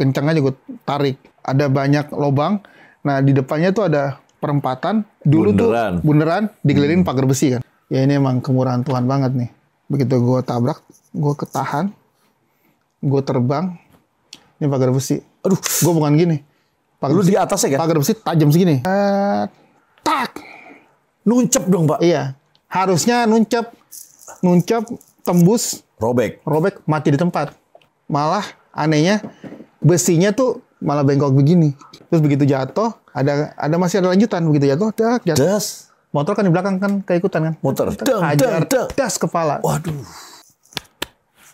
kencang aja gue tarik. Ada banyak lubang. Nah di depannya tuh ada perempatan. Dulu bunderan digelilingin pagar besi kan. Ya ini emang kemurahan Tuhan banget nih. Begitu gue tabrak, gue ketahan, gue terbang. Ini pagar besi. Aduh, gue bukan gini. Lu di atasnya kan? Pagar besi tajam segini. Tak. Nuncep dong, Pak. Iya. Harusnya nuncep, tembus, robek, mati di tempat. Malah anehnya besinya tuh malah bengkok begini. Terus begitu jatuh, masih ada lanjutan. Begitu jatuh, jatuh. Das. Motor kan di belakang kan keikutan kan. Motor. Hajar, das kepala. Waduh.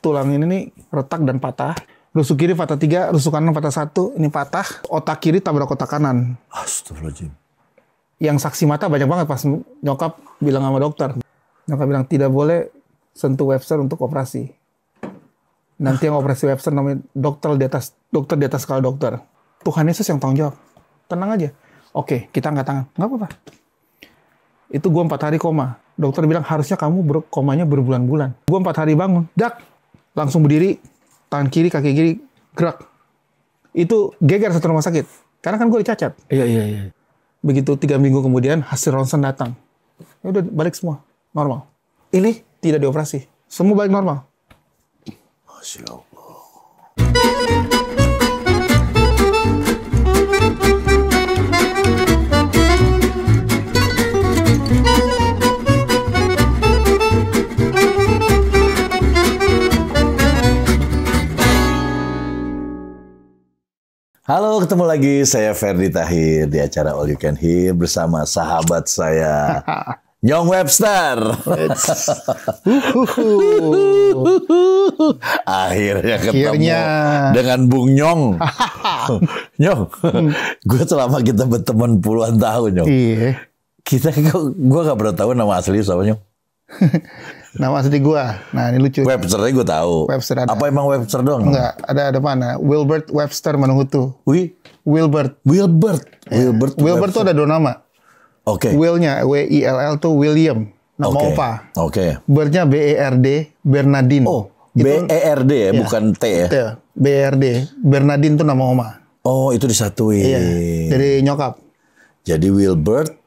Tulang ini nih retak dan patah. Rusuk kiri patah 3, rusuk kanan patah 1. Ini patah. Otak kiri tabrak otak kanan. Astagfirullahaladzim. Yang saksi mata banyak banget pas nyokap bilang sama dokter. Nyokap bilang tidak boleh sentuh Webster untuk operasi. Nanti yang operasi Webster namanya dokter di atas skala dokter. Tuhan Yesus yang tanggung jawab. Tenang aja. Oke, kita angkat tangan. Nggak apa-apa. Itu gue 4 hari koma. Dokter bilang harusnya kamu komanya berbulan-bulan. Gue 4 hari bangun. Langsung berdiri. Tangan kiri, kaki kiri, gerak. Itu geger satu rumah sakit. Karena kan gue dicacat. Iya. Begitu 3 minggu kemudian hasil ronsen datang. Ya udah balik semua. Normal. Ini tidak dioperasi. Semua balik normal. Masya Allah. Halo, ketemu lagi saya Ferdi Tahir di acara All You Can Hear bersama sahabat saya Nyong Webster. Akhirnya ketemu dengan Bung Nyong. Nyong, gue selama kita berteman puluhan tahun, Nyong. Iya. Gue gak pernah tahu nama asli siapa, Nyong. Nama asli gue. Nah ini lucu. Websternya gue tahu. Webster ada. Apa emang Webster doang? Enggak, ada mana? Wilbert Webster Manuhutu. Wilbert. Ya. Wilbert tuh ada 2 nama. Oke. Will-nya W-I-L-L tuh William. Nama opa. Oke. Bert-nya B-E-R-D Bernardine. Oh, B-E-R-D ya, bukan T ya? B-E-R-D. Bernardine tuh nama oma. Oh, itu disatuin. Iya, dari nyokap. Jadi Wilbert,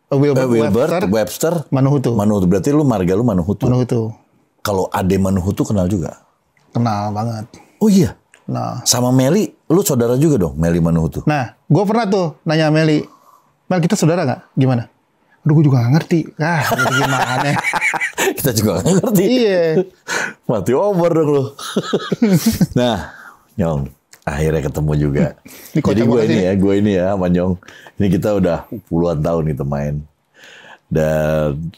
Wilbert Webster, Manuhutu. Berarti marga lu Manuhutu. Kalau Ade Manuhutu kenal juga? Kenal banget. Oh iya? Nah. Sama Meli, lu saudara juga dong, Meli Manuhutu? Nah, gue pernah tuh nanya Meli, Mel kita saudara nggak? Gimana? Aduh, gue juga nggak ngerti. Gimana? Kita juga nggak ngerti. Iya. Mati over dong lu. Nah, Nyong, akhirnya ketemu juga. Jadi gue ini ya sama Nyong. Ini kita udah puluhan tahun kita main. Dan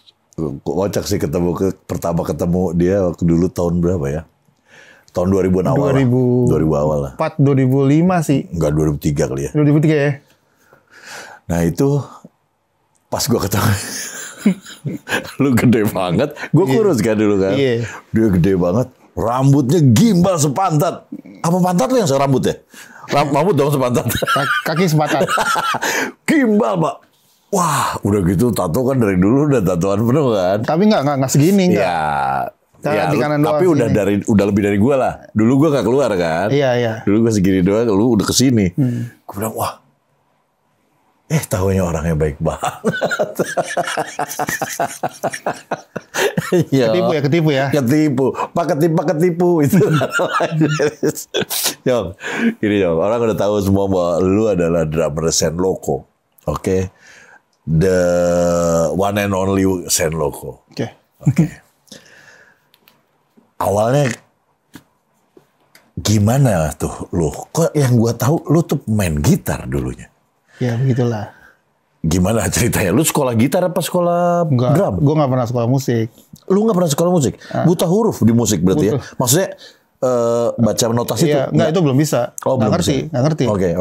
kocak sih pertama ketemu dia waktu dulu tahun berapa ya? Tahun 2000 awal. 2000 awal lah. 2005 sih. Enggak, 2003 kali ya. 2003 ya. Nah itu pas gue ketemu. Lu gede banget. Gue kurus kan dulu kan. Iya. Dia gede banget. Rambutnya gimbal sepantat. Apa pantat lu yang serambut ya? Rambut dong sepantat. Kaki sepantat. Gimbal, Pak. Wah, udah gitu tato kan dari dulu udah tatoan penuh kan. Tapi nggak segini enggak. Ya, tapi udah lebih dari gue lah. Dulu gue gak keluar kan. Iya. Dulu gue segini doang, lu udah kesini. Gue bilang, wah. Tahunya orangnya baik banget. Ketipu ya. Ketipu. Ketipu. Itu. Yong, gini Yong. Orang udah tahu semua bahwa lu adalah drummer Sen Loco. Oke. The one and only Sen Loco. Oke. Awalnya gimana tuh lu? Kok yang gua tahu lu tuh main gitar dulunya. Ya begitulah. Gimana ceritanya? Lu sekolah gitar apa sekolah drum? Gue nggak pernah sekolah musik. Lu nggak pernah sekolah musik? Buta huruf di musik berarti ya? Maksudnya baca notasi itu? Enggak, itu belum bisa. Oh, nggak ngerti. Oke.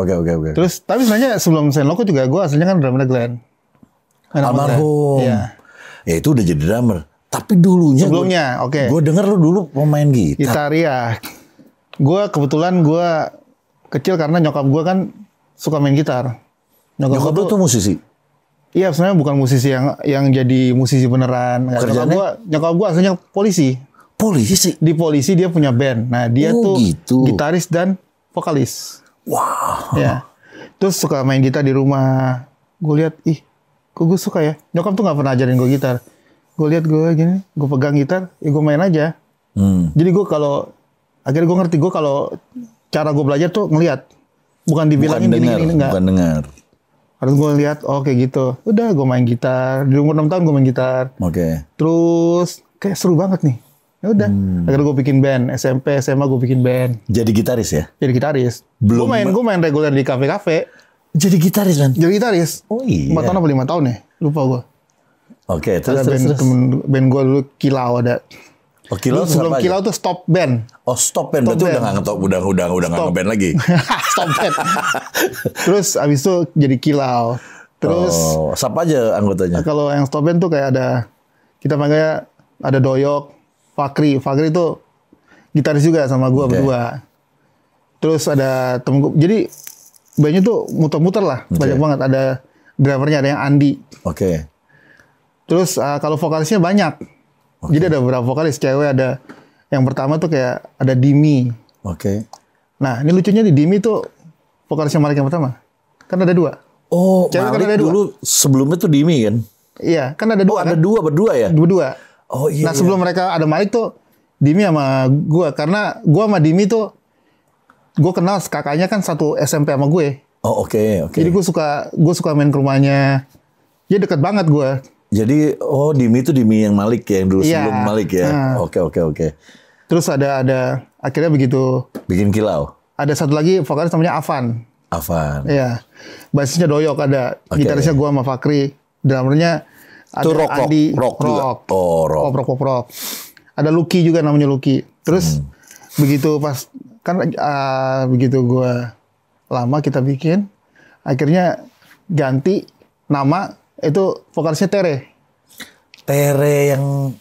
Terus tapi sebenarnya sebelum Sen Loco juga gue aslinya kan drummer Glenn. Almarhum. Iya. Ya itu udah jadi drummer. Tapi sebelumnya, oke. Gue denger lu dulu pemain gitar. Gitar ya. Gue kebetulan kecil karena nyokap gue kan suka main gitar. Nyokap lu tuh musisi? Iya, sebenarnya bukan musisi yang jadi musisi beneran. Nyokap gue aslinya polisi. Polisi? Di Polisi dia punya band. Nah dia tuh gitu. gitaris dan vokalis. Wow. Ya. Terus suka main gitar di rumah. Gue lihat, kok gue suka ya. Nyokap tuh nggak pernah ajarin gue gitar. Gue lihat gue gini, gue pegang gitar, ya gue main aja. Jadi gue akhirnya gue ngerti, gue kalau cara gue belajar tuh ngelihat, bukan dibilangin gini enggak. Bukan dengar. Harus gue lihat, kayak gitu. Udah gue main gitar. Di umur 6 tahun gue main gitar. Oke. Terus kayak seru banget nih. Ya udah, akhirnya gue bikin band. SMP, SMA gue bikin band. Jadi gitaris ya? Jadi gitaris. Gue main reguler di kafe-kafe. Jadi gitaris kan? Jadi gitaris. Oh iya. 4 tahun apa 5 tahun ya? Lupa gue. Oke, terus. Band gue dulu Kilau ada. Oh, Kilau sebelum Kilau tuh Stop Band. Oh, Stop Band. Berarti udah nggak ngeband lagi. Stop Band. Terus abis itu jadi Kilau. Terus siapa aja anggotanya? Kalau yang Stop Band tuh kayak kita panggilnya ada Doyok, Fakri itu gitaris juga sama gue berdua. Terus ada temen gue. Jadi bandnya tuh muter-muter lah. Banyak banget. Ada drivernya, ada yang Andi. Oke. Terus kalau vokalisnya banyak. Jadi ada beberapa vokalis cewek, ada yang pertama tuh kayak ada Dimi. Oke. Nah ini lucunya di Dimi tuh vokalisnya Malik yang pertama. Kan ada 2. Oh, cewek Malik kan ada 2. Dulu sebelumnya tuh Dimi kan? Iya, kan ada 2. Oh, ada 2 berdua ya? Berdua. Oh iya. Nah sebelum mereka ada Malik tuh Dimi sama gue, karena gue sama Dimi tuh gue kenal kakaknya kan satu SMP sama gue. Oh oke. Jadi gue suka main ke rumahnya. Dia deket banget gue. Jadi Dimi itu Dimi yang Malik ya, yang dulu sebelum Malik ya. Oke. Terus ada akhirnya begitu bikin Kilau. Ada satu lagi vokalis namanya Avan. Iya. Basisnya Doyok ada. Gitarisnya gua sama Fakri. Drummernya ada Andi. Rock. Rock. Ada Lucky juga namanya Lucky. Terus begitu pas begitu gua lama kita bikin, akhirnya ganti nama. Itu vokalisnya Tere yang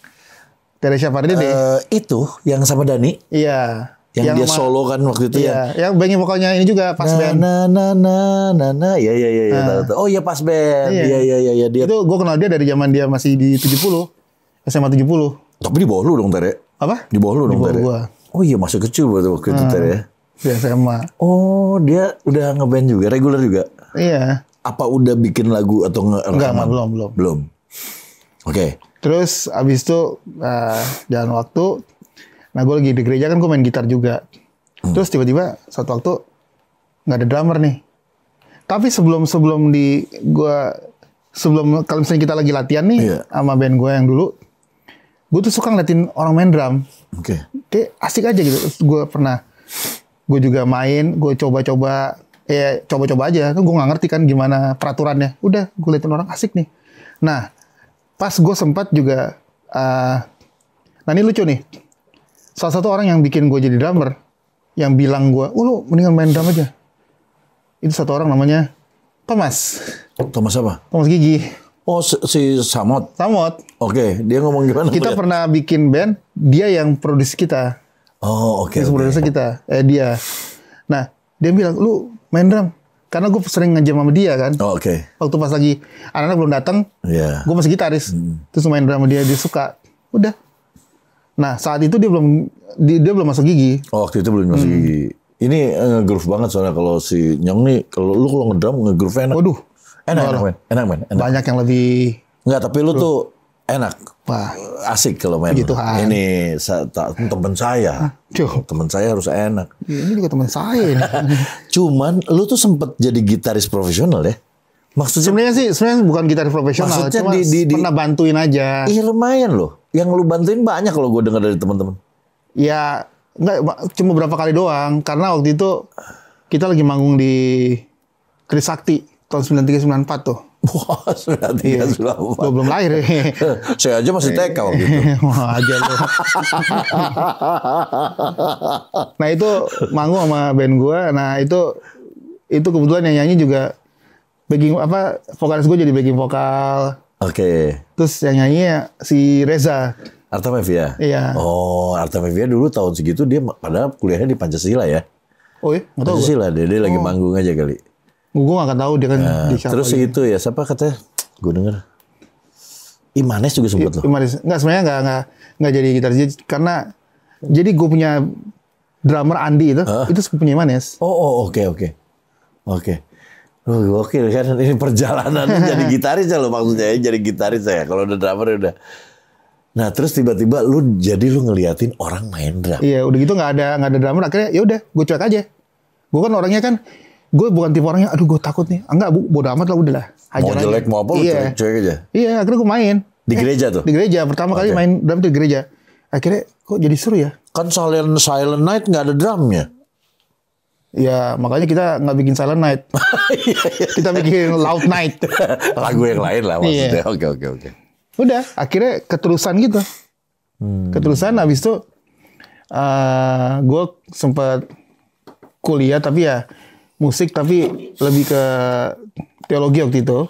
Tere Syafardide. Itu yang sama Dani. Iya. Yang dia solo kan waktu itu ya. Yang backing vokalnya ini juga pas band. Iya. Oh iya pas band. Iya. Dia. Itu gue kenal dia dari zaman dia masih di 70. SMA 70. Tapi di bawah lu dong Tere. Apa? Di bawah lu dong Tere. Gua. Oh iya masih kecil berarti waktu itu Tere ya. Di SMA. Oh dia udah ngeband juga, reguler juga. Iya. Apa udah bikin lagu atau rekaman? Belum. Oke. Terus abis itu jalan waktu, nah gue lagi di gereja kan gue main gitar juga. Terus tiba-tiba suatu waktu nggak ada drummer nih. Tapi sebelum kalau misalnya kita lagi latihan nih sama band gue yang dulu, gue tuh suka ngeliatin orang main drum. Oke. Kayak asik aja gitu. Gue juga main, gue coba-coba aja. Kan gue nggak ngerti kan gimana peraturannya. Udah, gue liatin orang asik nih. Nah, pas gue sempat juga, nah ini lucu nih. Salah satu orang yang bikin gue jadi drummer, yang bilang gue, lu mendingan main drum aja. Itu satu orang namanya Thomas. Thomas apa? Thomas Gigi. Oh, si Samot. Oke, dia ngomong gimana? Kita pernah bikin band, dia yang produksi kita. Oh, oke. Produksi kita, dia. Nah, dia bilang, lu main drum. Karena gue sering ngejam sama dia kan. Oh, oke. Waktu pas lagi anak-anak belum datang, gue masih gitaris. Terus main drum sama dia suka. Udah. Nah, saat itu dia belum masuk Gigi. Oh, waktu itu belum masuk Gigi. Ini nge-groove banget soalnya kalau si Nyong nih, kalau ngedrum nge-groove enak. Waduh. Enak, men. Banyak yang lebih. Enggak, tapi lu tuh enak. Wah, asik kalau main. Ini teman saya. Teman saya harus enak. Ini juga teman saya ini. Cuman lu tuh sempet jadi gitaris profesional ya? Maksudnya sebenarnya bukan gitaris profesional, cuma pernah bantuin aja. Iya lumayan loh. Yang lu bantuin banyak kalau gue dengar dari teman-teman. Ya, enggak cuma berapa kali doang karena waktu itu kita lagi manggung di Trisakti tahun 93-94 tuh. Wah, 93-94. Gue belum lahir. Saya aja masih TK waktu itu. Wah, aja lu. Nah, itu manggung sama band gue. Nah, itu kebetulan yang nyanyi juga vokalis gue jadi backing vokal. Oke. Terus yang nyanyi si Reza. Artamevia? Iya. Oh, Artamevia dulu tahun segitu dia padahal kuliahnya di Pancasila ya? Oh iya? Nggak tahu Pancasila, dia lagi manggung aja kali. Gue nggak tahu dia kan di siapa. Terus itu ya, siapa katanya? Gue denger. Imanes juga sempet loh. Imanes. Enggak, sebenarnya enggak jadi gitaris. Karena jadi gue punya drummer Andi itu sepupunya Imanes. Oke. Oke kan ini perjalanannya jadi gitaris ya lo maksudnya jadi gitaris ya. Kalau udah drummer udah. Nah terus tiba-tiba lu ngeliatin orang main drum. Iya udah gitu nggak ada drummer akhirnya ya udah gue cuek aja. Gue kan orangnya kan gue bukan tipe orangnya aduh gue takut nih. Enggak bodo amat lah udahlah. Mau jelek mau apa lu cuek aja. Iya akhirnya gue main. Di gereja tuh? Di gereja pertama kali main drum di gereja. Akhirnya kok jadi seru ya. Kan Silent Night nggak ada drumnya. Ya makanya kita nggak bikin Silent Night. Kita bikin Loud Night. Lagu yang lain lah maksudnya. Oke. Udah akhirnya keterusan gitu. Keterusan habis itu gue sempat kuliah tapi ya musik tapi lebih ke teologi waktu itu.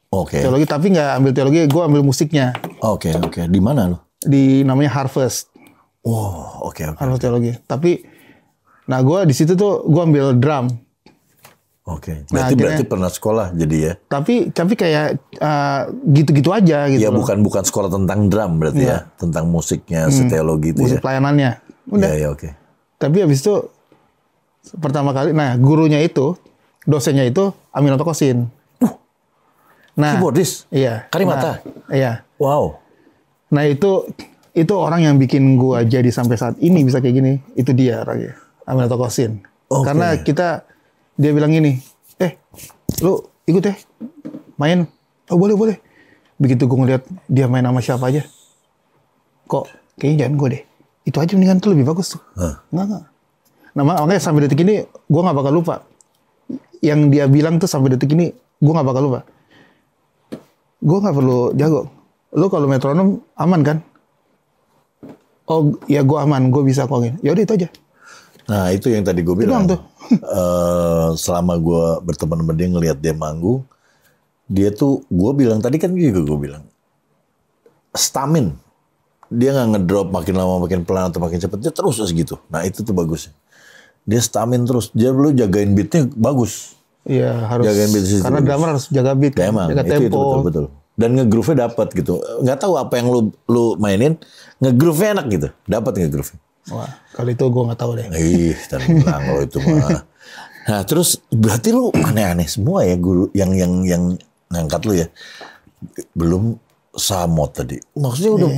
Oke. Teologi tapi nggak ambil teologi, gue ambil musiknya. Oke. Di mana lo? Di namanya Harvest. Oke. Harvest teologi. Tapi nah gue di situ tuh gue ambil drum. Oke. Berarti pernah sekolah jadi ya? Tapi kayak gitu-gitu aja gitu. Ya bukan sekolah tentang drum berarti ya, tentang musiknya, teologi itu musik pelayanannya. Udah. Iya oke. Tapi habis itu pertama kali, nah gurunya itu, dosennya itu Aminoto Kosin. Nah, keyboardis? Iya. Karimata? Nah, iya. Wow. Nah itu orang yang bikin gua jadi sampai saat ini bisa kayak gini. Itu dia orangnya, Aminoto Kosin. Karena dia bilang gini, lu ikut ya, main. Oh boleh. Begitu gua ngeliat dia main sama siapa aja, kok kayaknya jangan gua deh. Itu aja mendingan tuh lebih bagus tuh. Enggak. Nah makanya sampai detik ini gua nggak bakal lupa. Yang dia bilang tuh sampai detik ini gua nggak bakal lupa. Gue nggak perlu jago. Lo kalau metronom aman kan? Oh ya gue aman, gue bisa kok. Ya udah itu aja. Nah itu yang tadi gue bilang. Selama gue berteman sama dia ngelihat dia manggung, dia tuh gue bilang tadi kan juga gue bilang stamin. Dia nggak ngedrop makin lama makin pelan atau makin cepat, dia terus gitu. Nah itu tuh bagusnya. Dia stamin terus. Dia lu jagain beatnya bagus. Iya harus. Jagain beat karena drummer harus jaga beat, ya, emang, jaga tempo. Itu betul. Dan nge-groove-nya dapat gitu. Nggak tahu apa yang lu mainin, nge-groove-nya enak gitu. Dapat nge-groove-nya. Wah, kalau itu gue nggak tahu deh. Tenang kalau itu mah. Nah, terus berarti lu aneh-aneh semua ya guru yang ngangkat lu ya. Belum Samot tadi. Maksudnya udah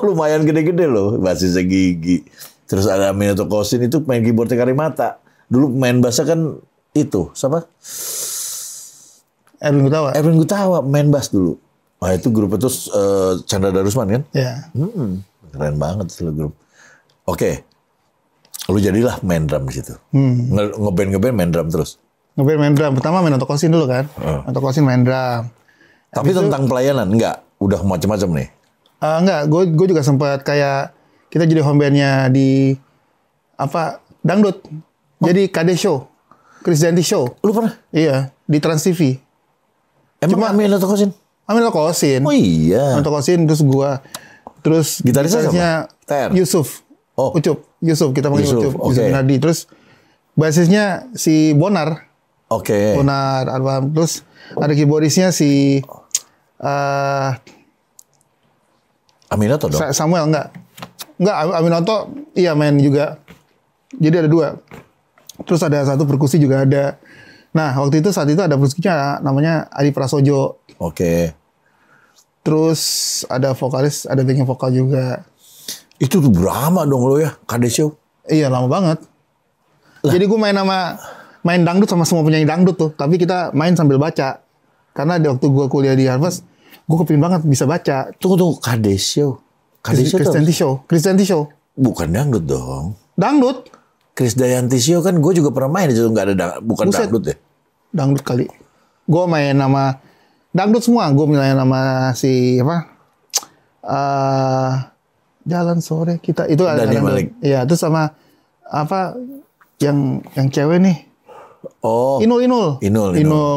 lumayan gede-gede loh, basisnya Gigi. Terus ada Aminoto Kosin itu main keyboardnya Karimata. Dulu main bassnya kan itu siapa? Erwin Gutawa main bass dulu. Nah itu grup itu Chandra Darusman kan? Iya. Keren banget itu grup. Oke. Lu jadilah main drum di situ. Ngeband main drum terus. Ngeband main drum. Pertama main Kosin dulu kan. Kosin main drum. Tapi habis tentang pelayanan enggak? Udah macam-macam nih? Enggak. Gue juga sempat kayak kita jadi home bandnya di dangdut. Jadi KD Show. Krisdayanti Show. Lu pernah? Iya. Di Trans TV. Emang Aminoto Kosin? Aminoto Kosin. Oh iya. Aminoto Kosin terus gitarisnya Yusuf. Ucup. Yusuf kita panggil Yusuf. Yusuf Nardi. Terus basisnya si Bonar. Oke. Bonar Arwam. Terus ada keyboardisnya si Aminoto dong? Samuel enggak, Aminoto iya main juga. Jadi ada 2. Terus ada satu perkusi juga ada. Nah saat itu ada perkusinya namanya Adi Prasojo. Oke. Terus ada vokalis, ada backing vokal juga. Itu tuh lama dong lo ya, KD Show? Iya lama banget. Jadi gue main dangdut sama semua penyanyi dangdut tuh. Tapi kita main sambil baca. Karena di waktu gue kuliah di Harvard, gue kepingin banget bisa baca. Tunggu, KD Show? Krisdayanti Show. Bukan dangdut dong. Dangdut. Krisdayanti Show kan gue juga pernah main di situ, nggak ada bukan Buset. Dangdut ya? Dangdut kali. Gue main nama dangdut semua. Gue main nama si Jalan Sore Kita itu ada dangdut. Iya, itu sama yang cewek nih. Oh. Inul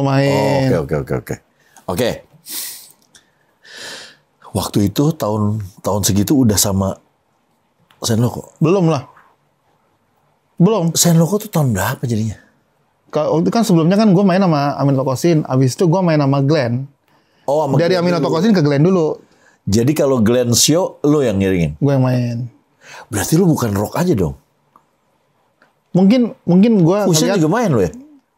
main. Oke. Waktu itu tahun segitu udah sama Senloko? Belum lah. Belum. Senloko tuh tahun berapa jadinya? Kalau itu kan sebelumnya kan gue main sama Aminoto Kosin, abis itu gue main sama Glenn. Oh, dari Aminoto Kosin ke Glenn dulu. Jadi kalau Glenn show, lu yang ngiringin? Gue yang main. Berarti lu bukan rock aja dong? Mungkin gue Fusion juga main lu ya?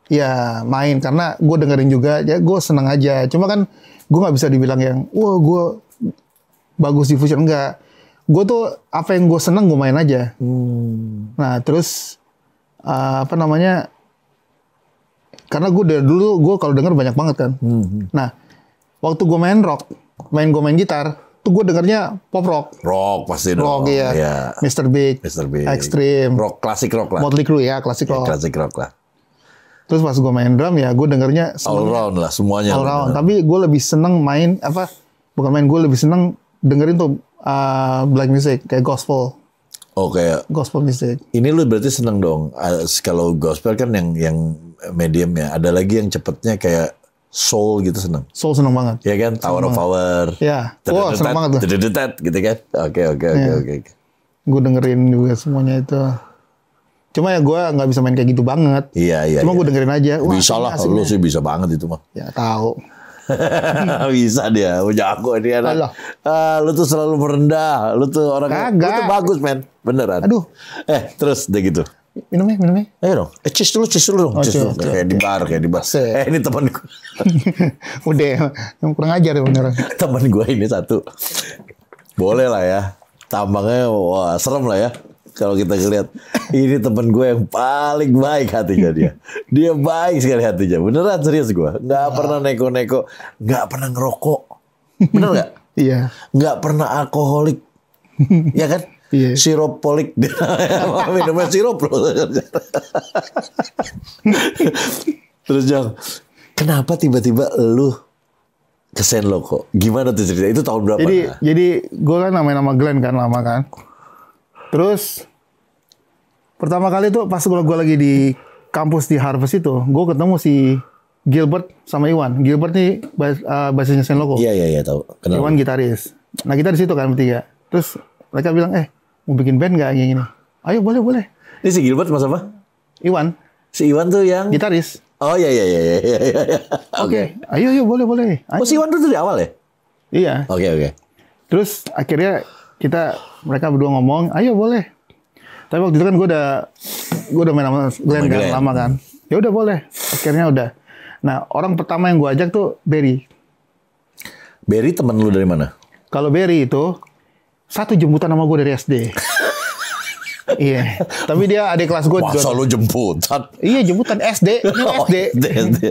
Ya main karena gue dengerin juga, ya gue seneng aja. Cuma kan gue nggak bisa dibilang yang, wah gue bagus di fusion, enggak. Gue tuh apa yang gue seneng gue main aja. Nah terus apa namanya? Karena gue dari dulu gue kalau denger banyak banget kan. Nah waktu gue main rock, gue main gitar, tuh gue dengernya pop rock. Rock pasti dong. Rock iya. Ya. Mr. Big, Extreme, rock klasik rock lah. Motley Crue ya klasik rock. Klasik rock lah. Terus pas gue main drum ya gue dengernya all round lah semuanya. All round. Tapi gue lebih seneng main gue lebih seneng dengerin tuh black music kayak gospel. Oh kayak gospel music. Ini lu berarti seneng dong. Kalau gospel kan yang mediumnya. Ada lagi yang cepetnya kayak soul gitu seneng. Soul seneng banget. Ya kan Tower of Power. Ya. Wah seneng banget tuh. Gitu kan. Oke. Gue dengerin juga semuanya itu. Cuma ya gue nggak bisa main kayak gitu banget. Iya. Cuma gue dengerin aja. Wah, bisa lah, lu sih bisa banget itu mah. Ya tahu. Bisa dia, jago dia anak. Lu tuh selalu merendah. Lu tuh orang. Lu tuh bagus men, beneran. Aduh. Terus deh gitu. Minumnya. Ayo dong. Cheers dulu dong. Cheers dulu. Kayak di bar. Ini teman gue. Udah, yang kurang ajar ya beneran. Teman gue ini satu. Boleh lah ya. Tampangnya wah serem lah ya. Kalau kita ngeliat, ini temen gue yang paling baik hatinya dia. Dia baik sekali hatinya. Beneran serius gue. Nggak pernah neko-neko. Nggak pernah ngerokok. Bener nggak? Iya. Nggak pernah alkoholik. Ya kan? Iya. Siropolik. Minumnya sirup loh. Terus Jang, kenapa tiba-tiba lu ke Senloko? Gimana tuh cerita? Itu tahun berapa? Jadi gue kan nama Glenn kan lama kan. Terus pertama kali tuh pas gue lagi di kampus di Harvest itu, gue ketemu si Gilbert sama Iwan. Gilbert nih basisnya Senloko. Iya tahu. Kenapa? Iwan gitaris. Nah kita di situ kan bertiga. Terus mereka bilang, mau bikin band nggak kayak gini? Ayo boleh. Ini si Gilbert mas apa? Iwan. Si Iwan tuh yang gitaris. Oh iya. Oke. Ayo boleh. Ayo. Oh si Iwan tuh dari awal ya? Iya. Oke. Terus akhirnya mereka berdua ngomong, ayo boleh. Tapi waktu itu kan gue udah main sama Glenn kan lama kan. Ya udah boleh. Akhirnya udah. Nah orang pertama yang gue ajak tuh Barry. Barry teman lu dari mana? Kalau Barry itu satu jemputan sama gue dari SD. Iya. Tapi dia adik kelas gue. Masa lu jemputan? Iya jemputan SD. SD.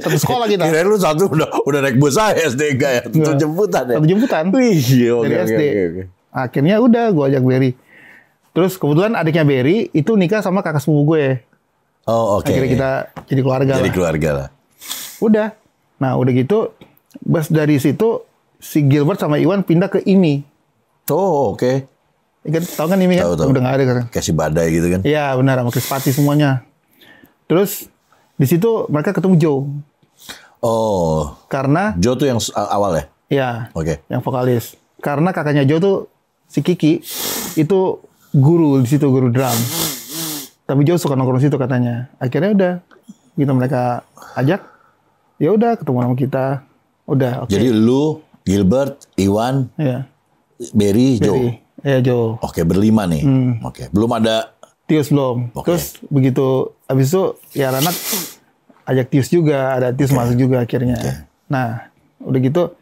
Satu sekolah kita. Kirain lu satu udah naik bus aja SD enggak ya? Satu jemputan ya? Satu jemputan. Wih, dari SD. Okay. Akhirnya udah gue ajak Barry. Terus kebetulan adiknya Barry itu nikah sama kakak sepupu gue. Oh oke. Akhirnya kita jadi keluarga lah. Jadi keluarga lah. Udah. Nah udah gitu. Bas dari situ si Gilbert sama Iwan pindah ke IMI. Oh oke. Tahu kan IMI kan? Tahu. Udah nggak ada kan? Kayak si Badai gitu kan? Iya benar, sama Krispati semuanya. Terus di situ mereka ketemu Joe. Oh. Karena Joe tuh yang awal ya? Iya. Oke. Yang vokalis. Karena kakaknya Joe tuh si Kiki itu guru di situ, guru drum. Tapi Joe suka nongkrong situ katanya. Akhirnya udah kita mereka ajak. Ya udah ketemu sama kita. Udah. Okay. Jadi lu, Gilbert, Iwan, iya. Barry, Joe. Iya Joe. Oke berlima nih. Oke. Belum ada. Tius belum. Okay. Terus begitu abis itu ya anak ajak Tius juga. Ada Tius masuk juga akhirnya. Okay. Nah udah gitu.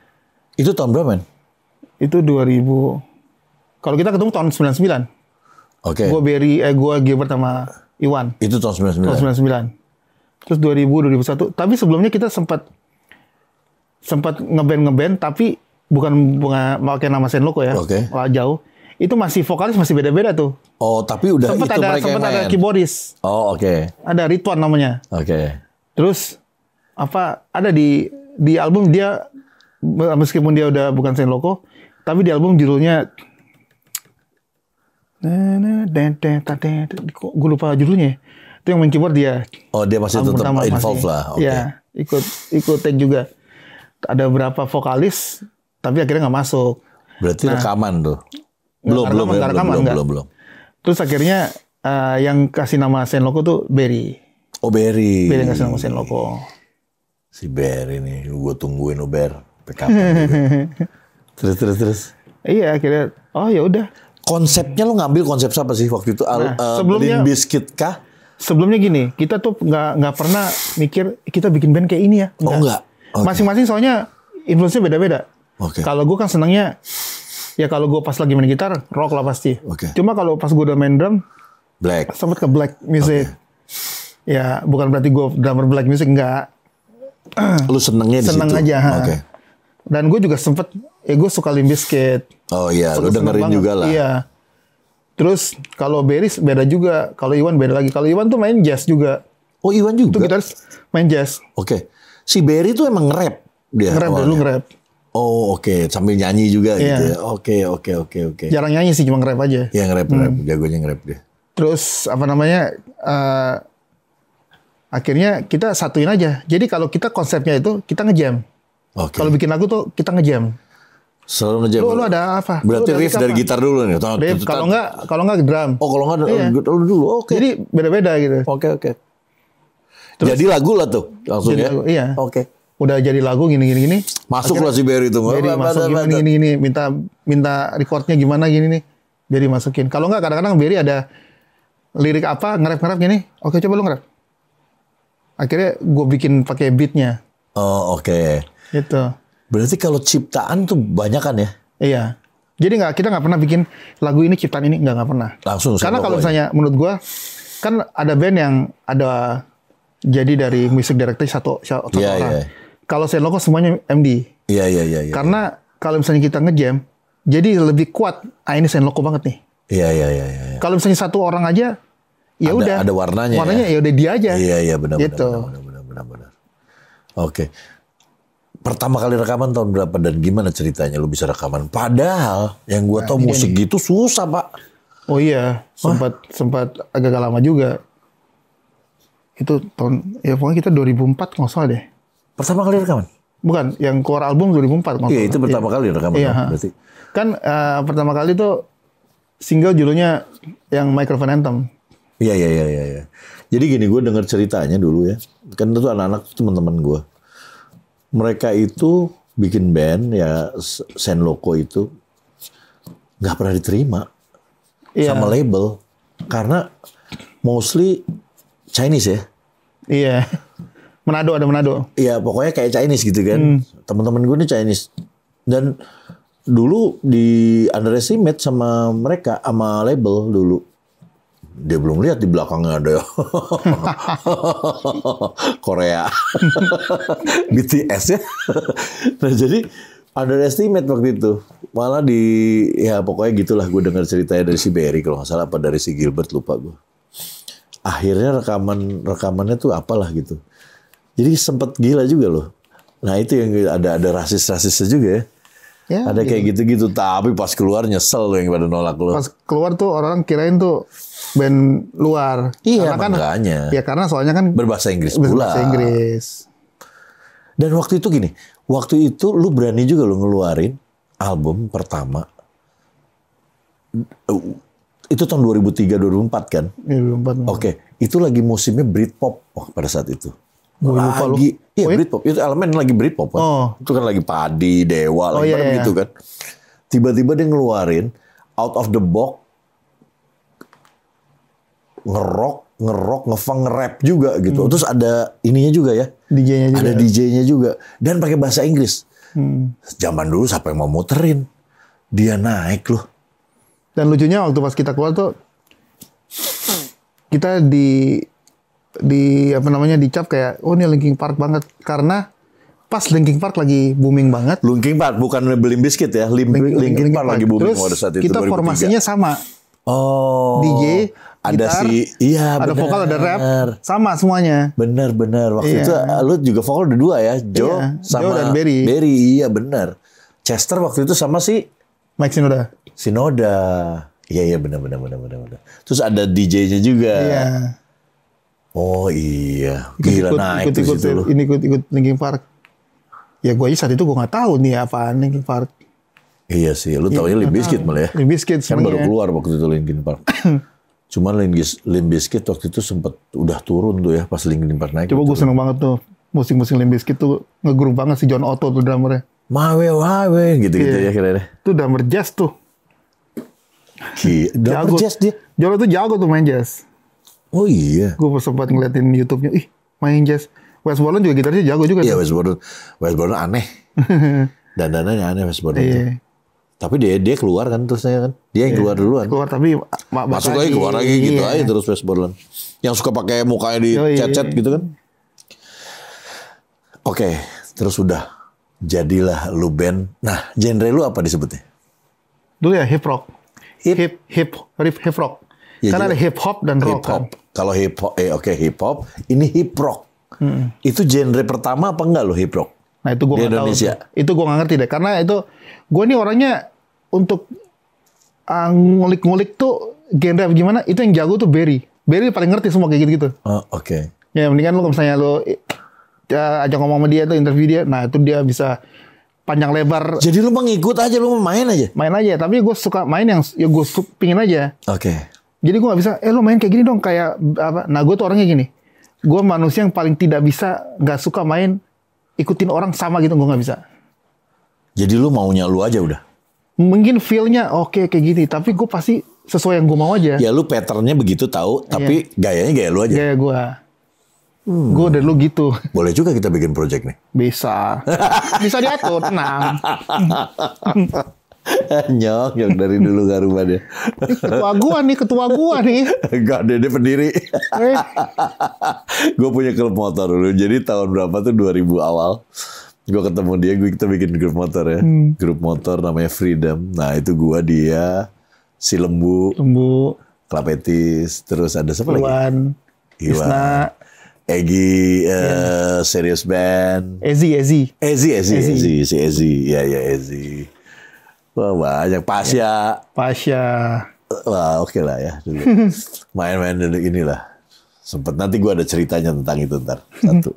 Itu tahun berapa men? Itu 2000. Kalau kita ketemu tahun 99. Oke. Gue Gilbert sama Iwan. Itu tahun 99. Tahun 99. Terus 2001. Tapi sebelumnya kita sempat ngeband tapi bukan pakai nama Senloko ya. Oke. Jauh. Itu masih vokalis masih beda-beda tuh. Oh, tapi udah sempat itu mereka sempat ada keyboardis. Oh, oke. Ada Ridwan namanya. Oke. Terus ada di album dia meskipun dia udah bukan Senloko, tapi di album judulnya gue lupa judulnya. Itu yang main keyboard dia. Oh, dia masih tetap involved lah. Oke. Ya, ikut take juga. Ada berapa vokalis tapi akhirnya nggak masuk. Berarti rekaman tuh. Belum. Terus akhirnya yang kasih nama Senloko tuh Barry. Oh, Barry. Barry yang kasih nama Senloko. Si Barry nih, gue tungguin Uber. Terus. Iya, akhirnya oh ya udah. Konsepnya lo ngambil konsep apa sih waktu itu? Sebelumnya Limp Bizkit kah? Sebelumnya gini, kita tuh nggak pernah mikir kita bikin band kayak ini ya. Oh enggak. Okay. Masing-masing soalnya influence-nya beda-beda. Okay. Kalau gue kan senangnya ya kalau gue pas lagi main gitar rock lah pasti. Okay. Cuma kalau pas gue udah main drum black. sempat ke black music. Okay. Ya bukan berarti gue drummer black music, enggak. Lu senengnya di Seneng situ? aja. Okay. Dan gue juga sempet, gue suka Limp Bizkit. Oh iya, lu dengerin juga lah. Iya. Terus kalau Barry beda juga, kalau Iwan beda lagi. Kalau Iwan tuh main jazz juga. Oh Iwan juga? Itu gitaris main jazz. Oke. Si Barry tuh emang nge-rap dia? Nge-rap dulu, nge-rap. Oh oke, sambil nyanyi juga gitu ya. Oke. Jarang nyanyi sih, cuma nge-rap aja. Iya nge-rap, jagonya nge-rap dia. Terus apa namanya, akhirnya kita satuin aja. Jadi kalau kita konsepnya itu, kita nge-jam. Okay. Kalau bikin lagu tuh kita ngejam. Selalu ngejam. Lu ada apa? Berarti riff dari gitar dulu nih. Kalau enggak drum. Oh, kalau enggak dulu. Oke. Jadi beda-beda gitu. Oke. Jadi lagu lah tuh langsung ya. Lagu, iya. Oke. Udah jadi lagu gini. Masuklah si Barry itu. Barry masuk gini. Minta recordnya gimana gini nih. Barry masukin. Kalau enggak kadang-kadang Barry ada lirik apa nge-rap gini. Oke, coba lu nge-rap. Akhirnya gue bikin pakai beatnya. Oh, oke. Gitu. Berarti kalau ciptaan tuh banyak kan ya? Iya. Jadi kita nggak pernah bikin lagu ini ciptaan ini nggak pernah. Langsung. Karena kalau misalnya menurut gua kan ada band yang ada jadi dari music director satu orang. Yeah. Kalau Senloko semuanya MD. Iya. Karena kalau misalnya kita ngejam, jadi lebih kuat. Ini Senloko banget nih. Iya. Kalau misalnya satu orang aja, ya udah. Ada warnanya. Warnanya ya udah dia aja. Iya benar. Gitu. Benar. Oke. Pertama kali rekaman tahun berapa dan gimana ceritanya lu bisa rekaman? Padahal yang gua tahu musik gitu susah, Pak. Oh iya, sempat agak lama juga. Itu tahun ya pokoknya kita 2004 nggak salah deh. Pertama kali rekaman? Bukan, yang keluar album 2004 nggak salah. Iya, itu pertama kali rekaman. Iya, berarti. Kan pertama kali tuh single judulnya yang Microphone Anthem. Iya. Jadi gini, gue dengar ceritanya dulu ya. Kan itu anak-anak teman-teman gue. Mereka itu bikin band ya Senloko itu nggak pernah diterima sama label karena mostly Chinese ya. Iya. Manado. Iya pokoknya kayak Chinese gitu kan. Teman-teman gue nih Chinese dan dulu di underestimate sama mereka sama label dulu. Dia belum lihat di belakangnya ada Korea BTS ya. Nah jadi underestimate waktu itu malah ya pokoknya gitulah gue dengar ceritanya dari si Barry kalau nggak salah apa dari si Gilbert lupa gue. Akhirnya rekamannya tuh apalah gitu. Jadi sempet gila juga loh. Nah itu yang ada rasisnya juga ya. Ya, ada kayak gitu-gitu, tapi pas keluar nyesel loh yang pada nolak lo. Pas keluar tuh orang kirain tuh band luar. Iya, makanya. Ya karena soalnya kan berbahasa Inggris pula. Berbahasa Inggris. Dan waktu itu gini, waktu itu lu berani juga lo ngeluarin album pertama. Itu tahun 2003-2004 kan? 2004. Oke, itu lagi musimnya Britpop pada saat itu. Lagi, iya Britpop. Itu elemen lagi Britpop kan. Oh. Itu kan lagi Padi, Dewa, lagi gitu kan. Tiba-tiba dia ngeluarin out of the box ngerok, ngefunk, nge-rap juga gitu. Terus ada ininya juga ya. DJ-nya juga. Ada DJ-nya juga. Dan pakai bahasa Inggris. Zaman dulu siapa yang mau muterin? Dia naik loh. Dan lucunya waktu pas kita keluar tuh kita di apa namanya dicap kayak ini Linkin Park banget karena pas Linkin Park lagi booming banget. Linkin Park bukan Limp Bizkit ya. Linkin Park lagi booming pada saat itu. Kita 2003. Formasinya sama. Oh. DJ, ada gitar, ada vokal, ada rap, sama semuanya. Benar. Waktu itu lu juga vokal ada dua ya, Joe sama Joe dan Barry. Iya benar. Chester waktu itu sama si Mike Shinoda. Iya benar. Terus ada DJ-nya juga. Iya. Oh iya, gila naik tuh situ loh. Ikut Linkin Park. Ya gue aja saat itu gue nggak tahu nih apaan Linkin Park. Iya sih, lu taunya Limp Bizkit malah ya. Limp Bizkit kan baru keluar waktu itu Linkin Park. Cuman Limp Bizkit waktu itu sempet udah turun tuh ya pas Linkin Park naik. Coba gue seneng banget tuh musik-musik Limp Bizkit tuh nge-groove banget si John Otto tuh drummernya. Mawe gitu-gitu ya kira-kira. Itu drummer jazz tuh. Drummer jazz dia. Jolo tuh jago tuh main jazz. Oh iya. Gue sempat ngeliatin YouTube-nya, main jazz. Wes Borland juga gitarnya jago juga. Iya, Wes Borland aneh. Dandanannya aneh Wes Borland itu. Tapi dia keluar kan terusnya kan. Dia yang keluar duluan. Keluar tapi masuk lagi keluar lagi gitu aja terus Wes Borland. Yang suka pakai mukanya di cet-cet gitu kan. Oke, terus udah jadilah lu band. Nah, genre lu apa disebutnya? Dulu ya hip rock. Hip rock. Ya, karena ada hip hop dan rock. Kan? Kalau hip hop, hip hop. Ini hip rock. Itu genre pertama apa enggak lo hip rock? Nah itu gue nggak tahu. Itu gue nggak ngerti deh. Karena itu gue nih orangnya untuk ngulik-ngulik tuh genre gimana? Itu yang jago tuh Barry. Barry paling ngerti semua kayak gitu-gitu. Oke. Ya mendingan lo misalnya lo ajak ngomong sama dia tuh interview dia. Nah itu dia bisa panjang lebar. Jadi lu mengikut aja, lu main aja? Main aja, tapi gue suka main yang ya gue pingin aja. Oke. Jadi gue gak bisa, lo main kayak gini dong, kayak apa. Nah gue tuh orangnya gini. Gue manusia yang paling tidak bisa, gak suka main, ikutin orang sama gitu, gue gak bisa. Jadi lu maunya lu aja udah? Mungkin feel-nya oke kayak gini, tapi gue pasti sesuai yang gue mau aja. Ya lu pattern-nya begitu tahu, tapi gayanya gaya lu aja? Gaya gue. Gue dari lu gitu. Boleh juga kita bikin project nih? Bisa. Bisa diatur, tenang. Nyok dari dulu gak rubah dia. Ketua gua nih. Enggak, dia pendiri. Gue punya klub motor dulu. Jadi tahun berapa tuh 2000 awal. Gue ketemu dia, kita bikin grup motor ya. Grup motor namanya Freedom. Nah itu gue, dia, si Lembu, Klapetis, terus ada siapa lagi? Iwan. Egi, Serious Band. Ezi. Si Ezi. Ya, Ezi. Wah banyak. Pasya. Wah oke lah ya dulu. Main-main dulu inilah. Sempet nanti gue ada ceritanya tentang itu ntar. Satu.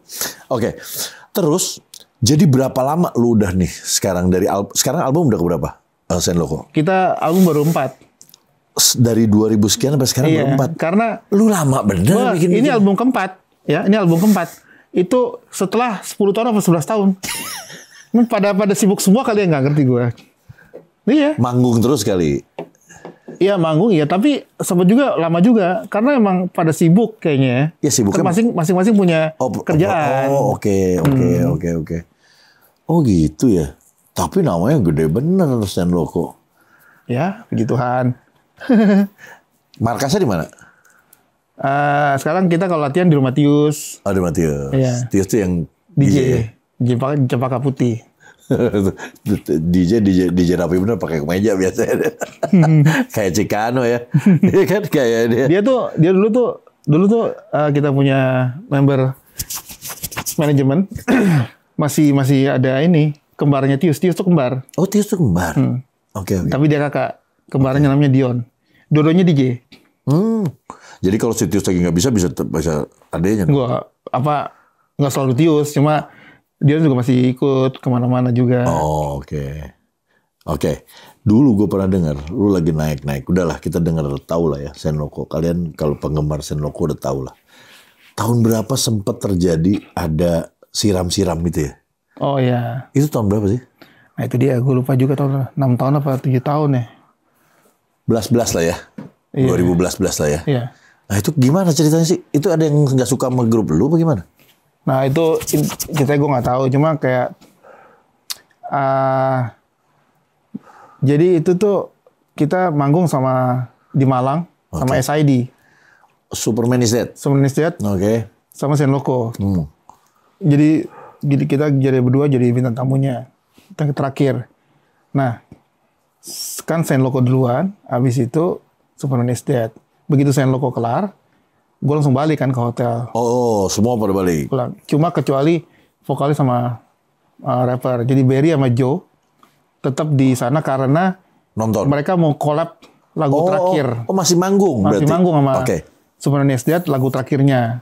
Oke. Terus jadi berapa lama lu udah nih sekarang sekarang album udah keberapa? Sen Loko. Kita album baru 4. Dari 2000 sekian sampai sekarang baru 4. Karena lu lama bener bikin. Ini album keempat. Ya, ini album keempat. Itu setelah 10 tahun atau 11 tahun. pada sibuk semua kali ya, nggak ngerti gue. Iya. Manggung terus kali. Iya manggung ya, tapi sempat juga lama juga karena emang pada sibuk kayaknya. Ya sibuknya masing-masing punya kerjaan. Oke. Oh gitu ya. Tapi namanya gede bener Sen Loko. Ya, begituan. Markasnya di mana? Sekarang kita kalau latihan di rumah Tius. Oh, di rumah Tius. Iya. Tius tuh yang DJ Cempaka Putih. DJ rapi bener pakai kemeja biasanya. Kayak Cikano ya. Dia kan kayak dia. Dia dulu tuh kita punya member manajemen. masih ada ini kembarnya Tius tuh kembar. Oh, Tius tuh kembar. Oke. Tapi dia kakak. Kembarnya namanya Dion. Dua-duanya DJ. Jadi kalau si Tius lagi nggak bisa adanya. Nggak selalu Tius, cuma dia juga masih ikut kemana-mana juga. Oh, oke. Dulu gue pernah dengar, lu lagi naik. Udahlah, kita dengar tahu lah ya, Sen Loko. Kalian kalau penggemar Sen Loko udah tahu lah. Tahun berapa sempat terjadi ada siram-siram gitu ya? Oh ya. Itu tahun berapa sih? Nah itu dia, gue lupa juga tahun 6 tahun apa 7 tahun ya. 11 lah ya. Iya. 2011 lah ya. Iya. Nah itu gimana ceritanya sih? Itu ada yang nggak suka sama grup lu bagaimana? Nah itu gue nggak tahu, cuma kayak jadi itu tuh kita manggung di Malang sama SID. Superman is Dead. Oke. Sama Sen Loko. Jadi kita jadi berdua jadi bintang tamunya yang terakhir. Nah kan Sen Loko duluan, habis itu Superman is Dead. Begitu Sen Loko kelar, gue langsung balik kan ke hotel. Oh, semua pada balik. Pulang. Cuma kecuali vokalis sama rapper. Jadi Barry sama Joe tetap di sana karena nonton. Mereka mau collab lagu terakhir. Oh, masih manggung berarti? Masih manggung sama Superman is Dead lagu terakhirnya.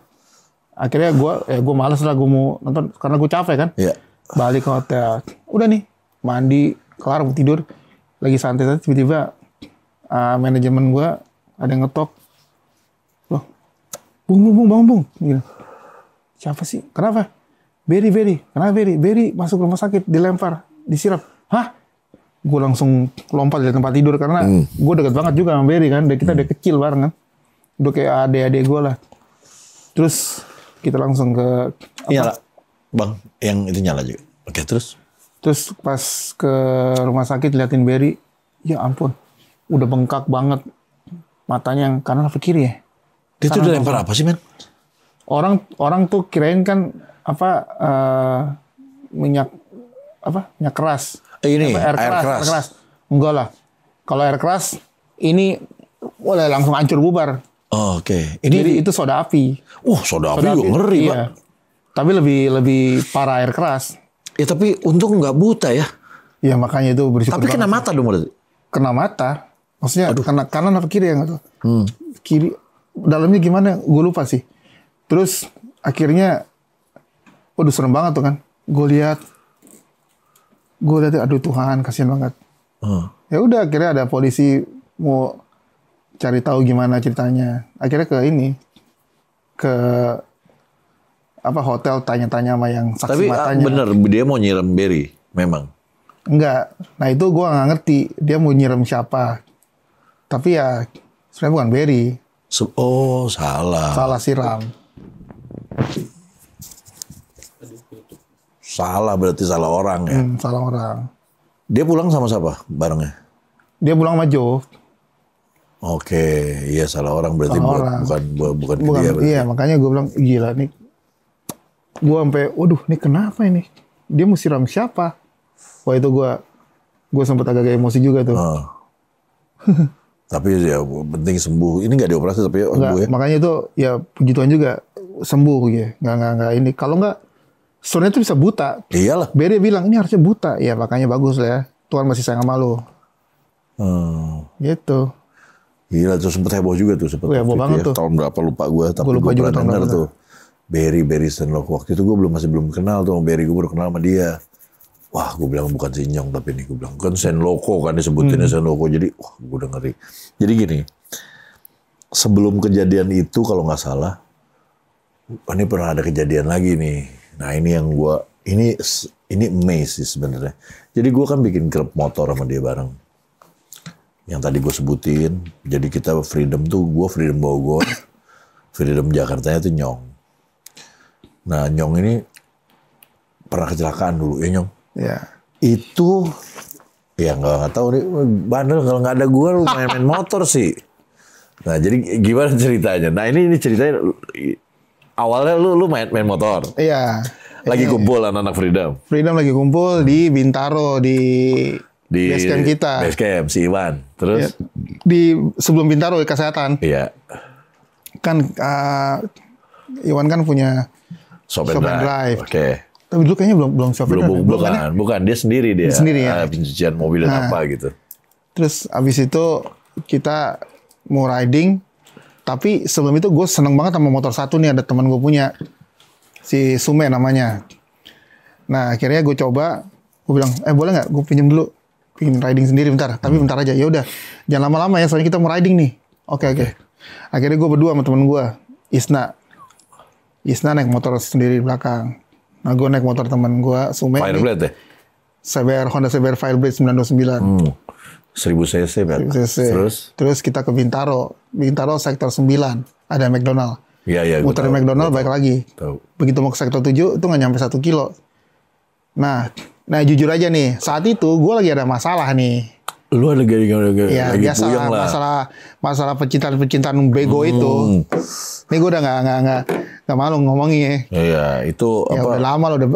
Akhirnya gue malas lah, gue mau nonton karena gue capek kan. Iya. Balik ke hotel. Udah nih, mandi, kelar, mau tidur. Lagi santai, tiba-tiba manajemen gue ada yang ngetok. Loh, Bung. Gitu. Siapa sih? Kenapa? Barry. Kenapa Barry? Barry masuk rumah sakit, dilempar. disiram. Hah? Gue langsung lompat dari tempat tidur karena gue deket banget juga sama Berry kan. Kita udah kecil bareng kan. Udah kayak adik-adik gue lah. Terus kita langsung ke Nyala. Bang, yang itu nyala juga. Oke, terus? Terus pas ke rumah sakit liatin Berry, ya ampun, udah bengkak banget. Matanya yang kanan apa kiri ya? Dia tuh udah lempar apa sih, men? Orang tuh kirain kan minyak keras. Ini air keras. Enggak lah. Kalau air keras ini boleh langsung hancur bubar. Oh, oke. Jadi itu soda api. Soda api juga ngeri, Pak. Iya. Tapi lebih parah air keras. Ya tapi untung nggak buta ya. Ya makanya itu bersyukur. Tapi kena mata dong berarti. Kena mata. Maksudnya kena kanan apa kiri ya nggak tahu. Kiri. Dalamnya gimana? Gue lupa sih. Terus akhirnya, waduh serem banget tuh kan. Gue lihat, aduh Tuhan, kasihan banget. Ya udah akhirnya ada polisi mau cari tahu gimana ceritanya. Akhirnya ke hotel tanya-tanya sama yang saksi matanya. Tapi bener dia mau nyiram Berry, memang. Enggak. Nah itu gue nggak ngerti dia mau nyiram siapa. Tapi ya sebenarnya bukan Berry. Salah. Salah siram. Salah berarti salah orang ya. Salah orang. Dia pulang sama siapa barengnya? Dia pulang sama Joe. Oke, iya salah orang berarti bukan dia. Berarti. Iya, makanya gue bilang gila nih. Gue sampai, waduh, ini kenapa ini? Dia mau siram siapa? Wah itu gue sempat agak emosi juga tuh. Tapi ya penting sembuh. Ini nggak dioperasi tapi ya. Makanya itu ya puji Tuhan juga sembuh ya. Nggak ini. Kalau nggak, sebenarnya itu bisa buta. Iyalah. Berry bilang ini harusnya buta. Ya makanya bagus lah ya. Tuhan masih sayang sama lo. Gitu. Gila tuh sempet heboh juga tuh. Heboh banget tuh. Tahun berapa lupa gue. Tapi gue pernah denger tuh. Berry Stenloko. Waktu itu gue belum kenal tuh sama Berry. Gue baru kenal sama dia. Wah gue bilang bukan si Nyong. Tapi nih gue bilang kan Stenloko kan disebutinnya Stenloko. Jadi wah gue udah ngeri. Jadi gini. Sebelum kejadian itu kalau nggak salah. Ini pernah ada kejadian lagi nih. Nah ini yang gue. Ini amazing sih sebenarnya. Jadi gue kan bikin klub motor sama dia bareng. Yang tadi gue sebutin. Jadi kita Freedom tuh. Gue Freedom Bogor. Freedom Jakartanya tuh Nyong. Nah Nyong ini pernah kecelakaan dulu ya Nyong. Ya. Itu ya nggak tahu nih bandel kalau nggak ada gue lu main motor sih. Nah jadi gimana ceritanya? Nah ini ceritanya awalnya lu main motor. Iya. Lagi kumpul anak-anak Freedom. Freedom lagi kumpul di Bintaro di basecamp kita. Basecamp si Iwan. Terus di sebelum Bintaro di Kesehatan. Iya. Kan Iwan kan punya Shop and Drive. Oke. Tapi dulu kayaknya belum Shop and Drive. Bukan dia sendiri dia. Sendiri ya. Pencucian mobil dan apa gitu. Terus abis itu kita mau riding. Tapi sebelum itu gue seneng banget sama motor satu nih, ada teman gue punya. Si Sume namanya. Nah akhirnya gue coba, gue bilang, boleh nggak gue pinjam dulu, pengen riding sendiri bentar, tapi bentar aja. Ya udah, jangan lama-lama ya, soalnya kita mau riding nih. Oke. Akhirnya gue berdua sama temen gue, Isna naik motor sendiri di belakang. Nah gue naik motor temen gue, Sume. Fireblade ya? Honda CBR Fireblade 929. 1000 cc berarti. Terus kita ke Bintaro sektor 9, ada McDonald. Iya. Muterin McDonald balik lagi. Tahu. Begitu mau ke sektor 7 itu nggak nyampe 1 kilo. Nah jujur aja nih, saat itu gue lagi ada masalah nih. Lu ada lagi puyeng lah. Masalah pecintaan bego itu. Ini gue udah nggak malu ngomongnya. Iya, itu ya, apa? Udah lama lo udah.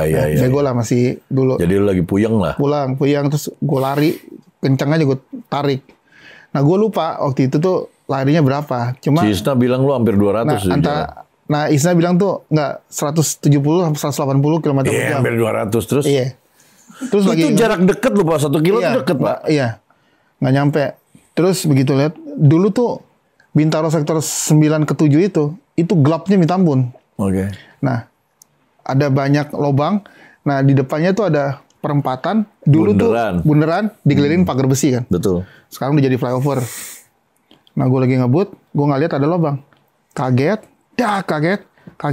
Iya. Bego lah masih dulu. Jadi lu lagi puyeng lah. Puyeng terus gue lari kenceng aja gue tarik. Nah gue lupa waktu itu tuh larinya berapa. Cuma si Isna bilang lu hampir 200 Nah Isna bilang tuh enggak 170 sampai 180 km per jam. Hampir 200 terus. Iya. Terus itu jarak deket loh Pak, 1 kilo itu deket Pak. Iya. Nggak nyampe. Terus begitu lihat, dulu tuh Bintaro sektor 9 ke 7 itu gelapnya minta ampun. Oke. Nah, ada banyak lubang. Nah, di depannya tuh ada perempatan. Dulu bundaran dikelilingin pagar besi kan. Betul. Sekarang udah jadi flyover. Nah, gue lagi ngebut, gue nggak lihat ada lubang. Kaget,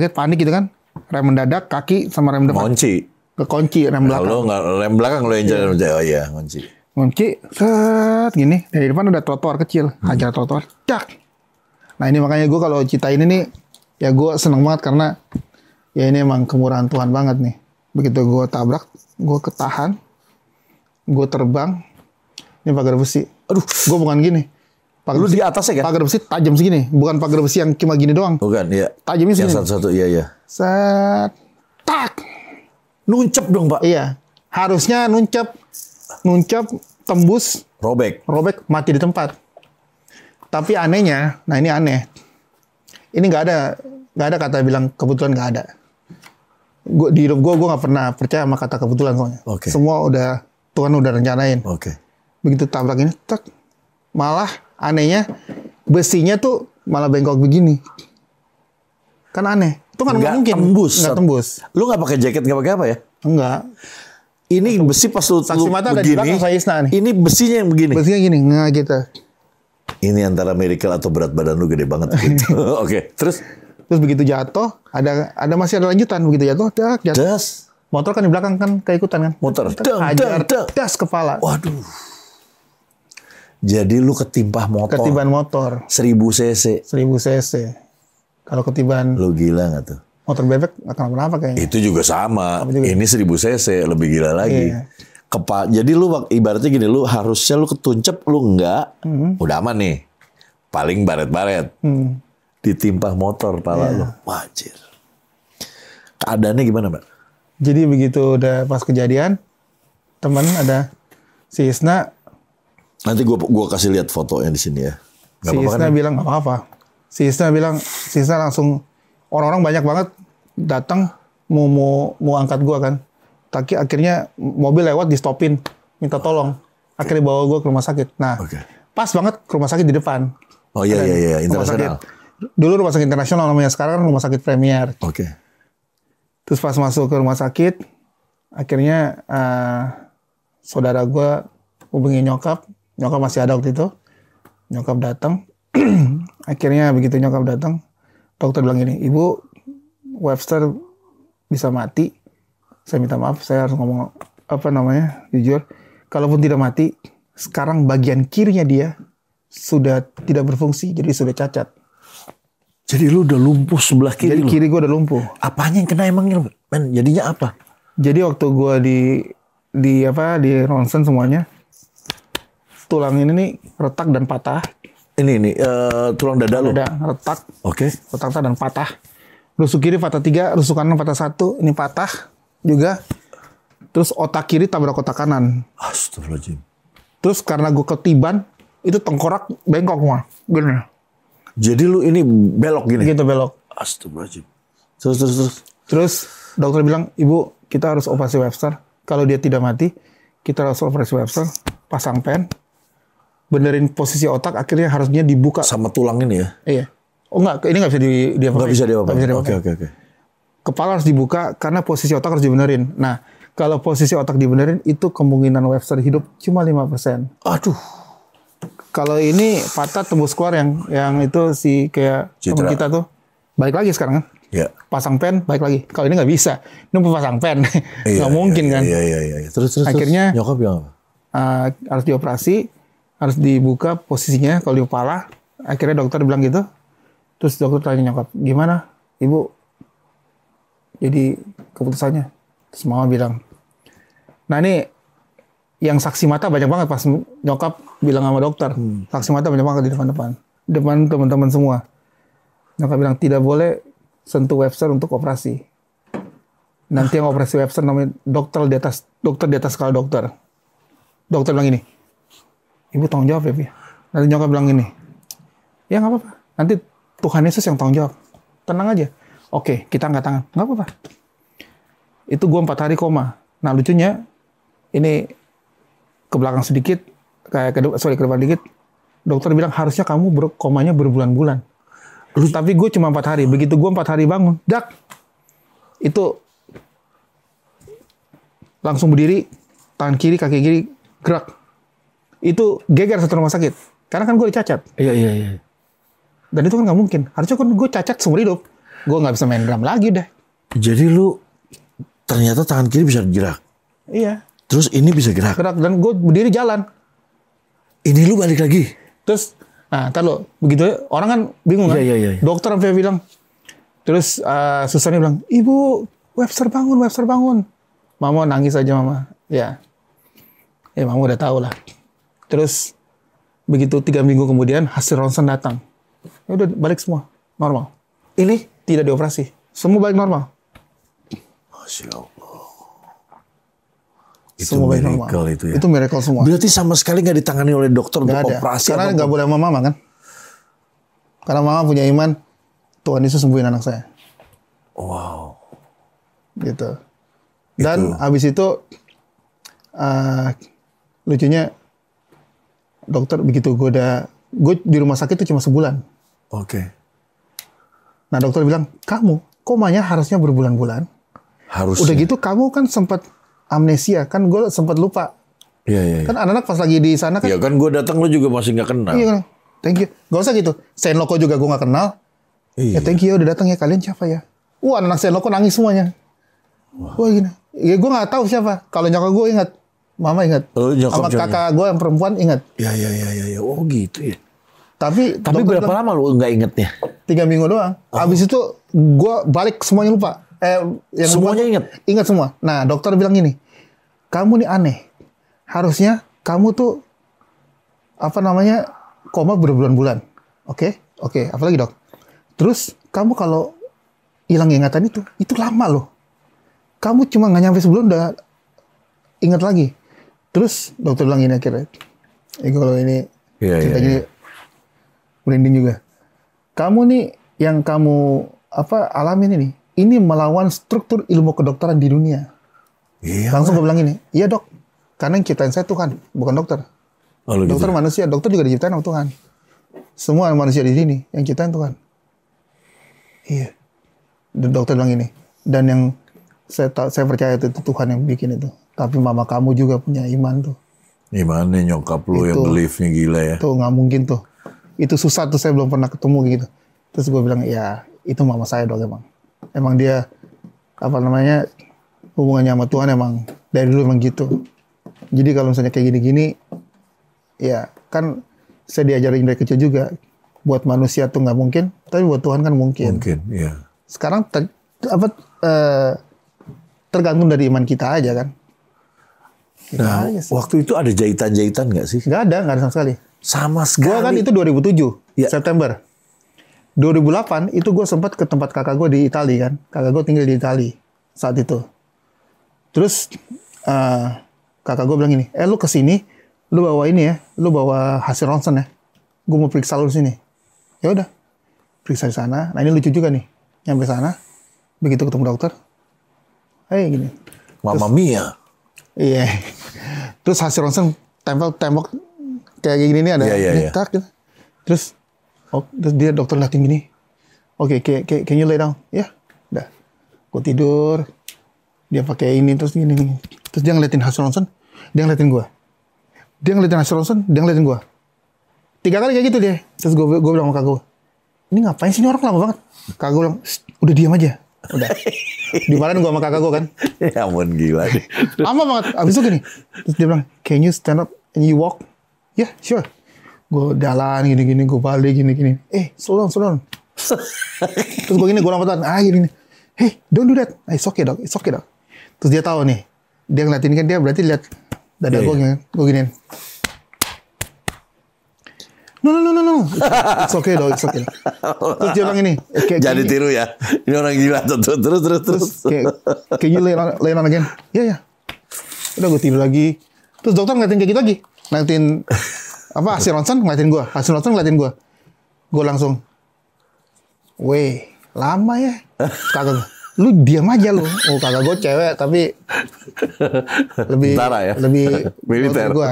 panik gitu kan. Rem mendadak, kaki sama rem depan. Ngunci. kekunci rem belakang. Kalau nggak rem belakang lo yang jalan, oh iya kunci. Kunci, set gini. Dari depan ada trotoar kecil, hajar trotoar, cak. Nah ini makanya gue kalau ceritain ini, ya gue seneng banget karena ya ini emang kemurahan Tuhan banget nih. Begitu gue tabrak, gue ketahan, gue terbang. Ini pagar besi. Aduh, gue bukan gini. Lu di atasnya kan? Pagar besi tajam segini, bukan pagar besi yang cuma gini doang. Bukan, iya. Tajamnya segini. Yang satu-satu, iya. Set, tak. Nuncep dong, Pak. Iya, harusnya nuncep, tembus, Robek, mati di tempat. Tapi anehnya, nah ini aneh. Ini nggak ada kata bilang kebetulan, nggak ada. Di hidup gue nggak pernah percaya sama kata kebetulan soalnya. Oke. Semua udah Tuhan udah rencanain. Oke. Begitu tabrak ini, tak. Malah anehnya besinya tuh malah bengkok begini. Kan aneh. Itu kan nggak mungkin. Nggak tembus. Lu nggak pakai jaket, nggak pakai apa ya? Enggak. Ini besi pas lu Saksi mata ada di belakang saya Isna nih. Ini besinya yang begini. Besinya gini, nggak gitu. Ini antara miracle atau berat badan lu gede banget. Gitu. Oke. Terus begitu jatuh, masih ada lanjutan. Begitu jatuh. Das. Motor kan di belakang kan keikutan kan. Motor. Hajar, das kepala. Waduh. Jadi lu ketimpah motor. Ketiban motor. 1000 cc. 1000 cc. Kalau ketiban. Lu gila nggak tuh? Motor bebek nggak kenapa-napa kayaknya. Itu juga sama. Juga. Ini 1000 cc lebih gila lagi. Iya. Jadi lu ibaratnya gini, lu harusnya lu ketuncep, lu enggak, udah aman nih. Paling baret-baret. Ditimpah motor pala lu. Wajir. Keadaannya gimana, Mbak? Jadi begitu udah pas kejadian, teman ada si Isna. Nanti gua kasih lihat fotonya di sini ya. Si Isna bilang nggak apa-apa. Si Isna langsung, orang-orang banyak banget datang mau angkat gua kan. Tapi akhirnya mobil lewat di stopin, minta tolong. Akhirnya bawa gua ke rumah sakit. Nah, pas banget ke rumah sakit di depan. Oh iya, internasional. Dulu rumah sakit internasional namanya, sekarang kan rumah sakit Premier. Oke. Terus pas masuk ke rumah sakit, akhirnya saudara gua hubungi nyokap masih ada waktu itu. Nyokap datang. Akhirnya begitu nyokap datang, dokter bilang gini, Ibu Webster bisa mati. Saya minta maaf, saya harus ngomong jujur. Kalaupun tidak mati, sekarang bagian kirinya dia sudah tidak berfungsi, jadi sudah cacat. Jadi lu udah lumpuh sebelah kiri. Jadi kiri gua udah lumpuh. Apanya yang kena emangnya, men? Jadinya apa? Jadi waktu gua di ronsen semuanya, tulang ini nih retak dan patah. Ini tulang dada lu. Dada retak. Oke. Retak dan patah. Rusuk kiri patah 3, rusuk kanan patah 1, ini patah juga. Terus otak kiri tabrak otak kanan. Astagfirullahaladzim. Terus karena gue ketiban, itu tengkorak bengkok semua. Gini. Jadi lu ini belok gini? Gitu belok. Astagfirullahaladzim. Terus dokter bilang, Ibu kita harus operasi Webster. Kalau dia tidak mati, kita harus operasi Webster. Pasang pen. Benerin posisi otak, akhirnya harusnya dibuka. Sama tulang ini ya? Iya. Oh enggak, ini nggak bisa diapain. Nggak bisa diapain. Oke. Kepala harus dibuka karena posisi otak harus dibenerin. Nah, kalau posisi otak dibenerin, itu kemungkinan Webster hidup cuma 5%. Aduh. Kalau ini patah tembus keluar yang itu si kayak teman kita tuh. Balik lagi sekarang kan. Iya. Pasang pen, balik lagi. Kalau ini nggak bisa. Ini pasang pen. Nggak mungkin kan. Iya. Terus. Akhirnya nyokap bilang apa? Harus dioperasi. Harus dibuka posisinya kalau di kepala. Akhirnya dokter bilang gitu. Terus dokter tanya nyokap, gimana Ibu? Jadi keputusannya. Terus mama bilang, nah ini yang saksi mata banyak banget pas nyokap bilang sama dokter. Saksi mata banyak banget di depan teman-teman semua. Nyokap bilang tidak boleh sentuh Webster untuk operasi. Nanti yang operasi Webster namanya dokter di atas skala dokter. Dokter bilang gini, Ibu tanggung jawab ya, Pi. Nanti nyokap bilang gini, ya nggak apa-apa. Nanti Tuhan Yesus yang tanggung jawab. Tenang aja. Oke, kita angkat tangan. Nggak apa-apa. Itu gue 4 hari koma. Nah lucunya, ini ke belakang sedikit, ke depan dikit, dokter bilang harusnya kamu komanya berbulan-bulan. Tapi gue cuma 4 hari. Begitu gue 4 hari bangun, itu langsung berdiri, tangan kiri, kaki kiri, gerak. Itu geger satu rumah sakit. Karena kan gue dicacat. Iya. Dan itu kan nggak mungkin. Harusnya kan gue cacat seumur hidup. Gue nggak bisa main drum lagi dah. Jadi lu ternyata tangan kiri bisa gerak. Iya. Terus ini bisa gerak. Dan gue berdiri jalan. Ini lu balik lagi. Terus, nah, ntar lo begitu orang kan bingung kan. Iya. Dokter sampai bilang. Terus susternya bilang, Ibu, Webster bangun. Mama nangis aja mama. Ya mama udah tahu lah. Terus begitu 3 minggu kemudian hasil ronsen datang. Ya udah balik semua normal. Ini tidak dioperasi. Semua balik normal. Masya Allah. Itu Semua balik miracle normal. itu ya. Itu miracle semua. Berarti sama sekali nggak ditangani oleh dokter untuk operasi. Karena nggak boleh sama mama kan. Karena mama punya iman, Tuhan Yesus sembuhin anak saya. Wow. Gitu. Dan habis itu lucunya dokter begitu gue di rumah sakit itu cuma sebulan. Oke. Nah dokter bilang, kamu komanya harusnya berbulan-bulan. Harusnya. Udah gitu kamu kan sempat amnesia, kan gue sempat lupa. Iya. Kan anak-anak pas lagi di sana kan. Iya kan gue datang lu juga masih nggak kenal. Iya kan, thank you. Gak usah gitu. Senloko juga gue nggak kenal. Iya. Ya thank you udah datang ya, kalian siapa ya? Anak Senloko nangis semuanya. Wah gini. Ya gue nggak tahu siapa. Kalau nyokap gue ingat, mama ingat. Sama kakak gue yang perempuan ingat. Iya. Oh gitu ya. Tapi berapa lama lu nggak ingetnya? 3 minggu doang. Habis itu gue balik semuanya lupa. Yang semuanya ingat? Ingat semua. Nah dokter bilang gini, kamu nih aneh. Harusnya kamu tuh koma berbulan-bulan. Oke. Apalagi dok? Terus kamu kalau hilang ingatan itu lama loh. Kamu cuma nggak nyampe sebulan udah ingat lagi. Terus dokter bilang gini akhirnya. Kalau ini cerita gini merinding juga. Kamu nih yang kamu alamin ini melawan struktur ilmu kedokteran di dunia. Iya. Langsung gue bilang ini, iya dok. Karena yang ciptain saya Tuhan, bukan dokter. Dokter gitu. Manusia, dokter juga diciptain sama Tuhan. Semua manusia di sini yang ciptain Tuhan. Iya. Dokter bilang ini. Dan yang saya percaya itu Tuhan yang bikin itu. Tapi mama kamu juga punya iman tuh. Imannya nyokap lu yang belief-nya gila ya. Tuh nggak mungkin tuh. Itu susah tuh, saya belum pernah ketemu gitu. Terus gue bilang, ya itu mama saya dong emang. Emang dia hubungannya sama Tuhan emang dari dulu emang gitu. Jadi kalau misalnya kayak gini-gini, ya kan saya diajarin dari kecil juga. Buat manusia tuh nggak mungkin, tapi buat Tuhan kan mungkin. Mungkin, iya. Sekarang tergantung dari iman kita aja kan. Nah, waktu itu ada jahitan-jahitan nggak sih? Nggak ada sama sekali. Sama sekali. Gue kan itu 2007, September. 2008 itu gue sempat ke tempat kakak gue di Italia kan. Kakak gue tinggal di Italia saat itu. Terus kakak gue bilang gini, lu kesini, lu bawa ini ya, lu bawa hasil ronsen ya. Gue mau periksa lu sini. Ya udah, periksa di sana. Nah ini lucu juga nih, nyampe sana, begitu ketemu dokter, gini. Mama Mia. Iya. Terus hasil ronsen tempel tembok kayak gini nih ada. Iya. Gitu. Terus dia dokter liatin gini. Oke, can you lay down? Ya, udah. Gue tidur. Dia pakai ini terus gini. Terus dia ngeliatin hasil ronsen, dia ngeliatin gue. Dia ngeliatin hasil ronsen, dia ngeliatin gue. 3 kali kayak gitu dia. Terus gue bilang sama kakak gue, ini ngapain sih ini orang lama banget? Kakak gue bilang, udah diam aja. Udah. Dimarahin gue sama kakak gue kan. Ya ampun gila nih. Lama banget. Abis itu gini. Terus dia bilang, can you stand up and you walk? Yeah, sure. Gue jalan gini-gini, gue balik gini-gini. Slow down. Terus gue gini, gue lambatan. Gini. Hey, don't do that. It's okay dog. Terus dia tahu nih. Dia ngeliatin kan, dia berarti lihat dada gue gini. Gue giniin. No. It's okay dog. Terus dia bilang ini. Jadi tiru ya. Ini orang gila. Terus. Can you lay on again? Ya. Udah gue tidur lagi. Terus dokter ngeliatin kayak gitu lagi. Ngeliatin hasil ronsen ngeliatin gue. Gue langsung, lama ya. Kakak gue, lu diam aja lu. Kakak gue cewek tapi lebih Tentara ya? Lebih militer. Gue.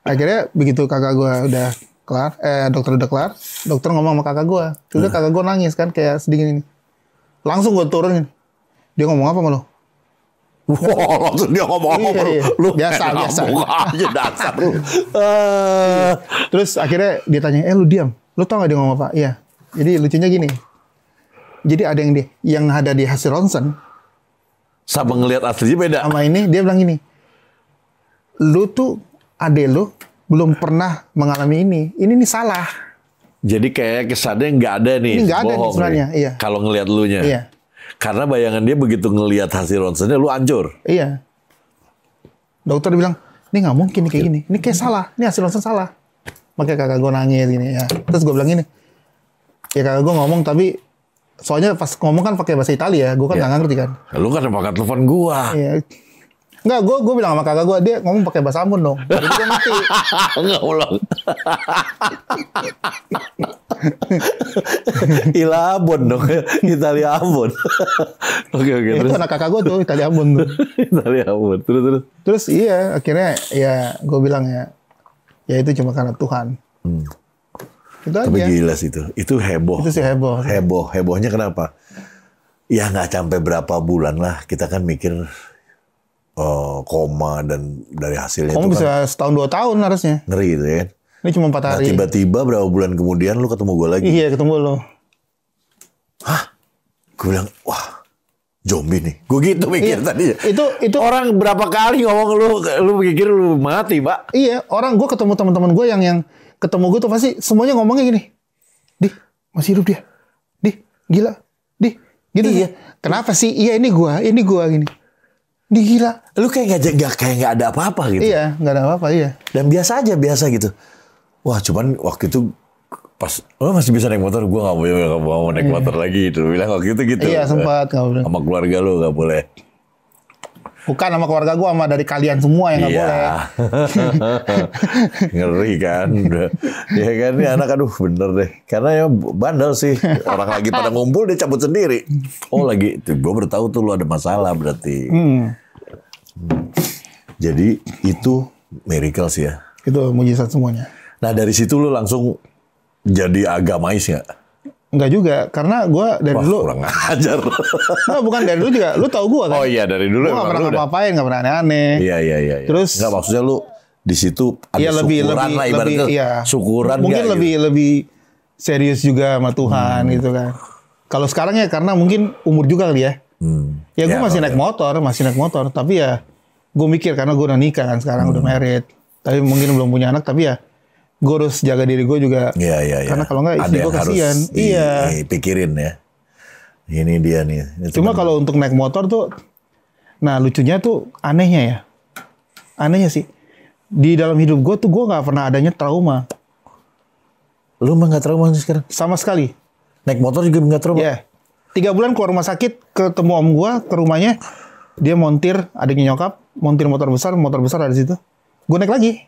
Akhirnya begitu kakak gue udah kelar, dokter udah kelar, dokter ngomong sama kakak gue. Terus kakak gue nangis kan kayak sedih gini. Langsung gue turunin. Dia ngomong apa sama lu? Wow, langsung dia ngomong apa lu? Lu biasa. Aja dasar lu. Terus akhirnya dia tanya, lu diam. Lu tau gak dia ngomong apa? Iya. Jadi lucunya gini. Jadi ada yang ada di hasil ronsen. Sama ngelihat aslinya beda. Sama ini dia bilang gini, lu tuh ade lu belum pernah mengalami ini nih salah. Jadi kayak kesannya nggak ada nih. Ini nggak ada nih sebenarnya. Iya. Kalau ngelihat lu nya. Iya. Karena bayangan dia begitu ngelihat hasil ronsennya lu hancur. Iya. Dokter bilang, ini nggak mungkin nih kayak gini. Ini kayak salah. Ini hasil ronsen salah. Makanya kakak gue nangis gini ya. Terus gue bilang gini, ya kakak gue ngomong tapi soalnya pas ngomong kan pakai bahasa Italia, gue kan nggak ngerti kan. Lu kan pakai telepon gua. Iya. Enggak, gue bilang sama kakak gue, dia ngomong pakai bahasa Ambon dong. Jadi gue ngerti. Enggak ulang. Ilabon dong, Italia Ambon. Oke. Itu Terus anak kakak gue tuh, Italia Ambon tuh. Italia Ambon. Terus. Terus iya, akhirnya ya gue bilang ya itu cuma karena Tuhan. Itu Tapi aja. gila sih itu. Itu heboh. Itu sih heboh. Hebohnya kenapa? Ya nggak sampai berapa bulan lah. Kita kan mikir koma dan dari hasilnya Kamu itu bisa kan setahun 2 tahun harusnya. ngeri gitu ya. Ini cuma 4 Nah, hari. tiba-tiba berapa bulan kemudian lu ketemu gue lagi. Iya, ketemu lo. Hah? Gue bilang, wah, zombie nih. Gue gitu mikir tadi. Itu Orang berapa kali ngomong lu pikir lu mati, Pak. iya, orang gue ketemu teman-teman gue yang ketemu gue tuh pasti semuanya ngomongnya gini. Dih, masih hidup dia. Dih, gila. Dih, gitu. Iya. Kenapa sih? Iya, ini gua gini. Dih, gila. Lu kayak nggak ada apa-apa gitu. Iya, nggak ada apa-apa, iya. Dan biasa gitu. Wah, cuman waktu itu pas lo masih bisa naik motor, gue nggak mau naik motor lagi. Itu bilang waktu itu gitu. Iya, sempat. Sama keluarga lo nggak boleh. Bukan sama keluarga gue, sama dari kalian semua yang nggak boleh. Ngeri kan. Ya kan, ini anak aduh bener deh. Karena ya bandel sih. Orang lagi pada ngumpul, dia cabut sendiri. Oh lagi, gue baru tahu tuh lo ada masalah berarti. Jadi itu miracle sih ya. Itu mujizat semuanya. Nah dari situ lo langsung jadi agamais nggak? Enggak juga, karena gue dari dulu. Kurang ajar. Nah, bukan dari dulu juga. Lu tahu gue kan? Oh iya dari dulu. Gue nggak pernah ngapa-ngapain, nggak pernah aneh-aneh. Iya. Terus nggak maksudnya lu di situ ada ya syukuran lah ibaratnya. iya. Syukuran mungkin nggak lebih serius juga sama Tuhan gitu kan. Kalau sekarang ya karena mungkin umur juga kali ya. Ya gue masih naik motor, tapi ya gue mikir karena gue udah nikah kan sekarang udah married. Tapi mungkin belum punya anak, tapi ya gue harus jaga diri gue juga. Iya. Karena kalau nggak istri gue kasihan. Iya. Pikirin ya. Ini dia nih. Cuma kalau untuk naik motor tuh, nah lucunya tuh anehnya sih. Di dalam hidup gue tuh gue nggak pernah adanya trauma. Lu mah nggak trauma sih sekarang? Sama sekali. Naik motor juga nggak trauma? Ya. 3 bulan keluar rumah sakit, ketemu om gue ke rumahnya. Dia montir, adiknya nyokap, montir motor besar ada di situ. Gue naik lagi.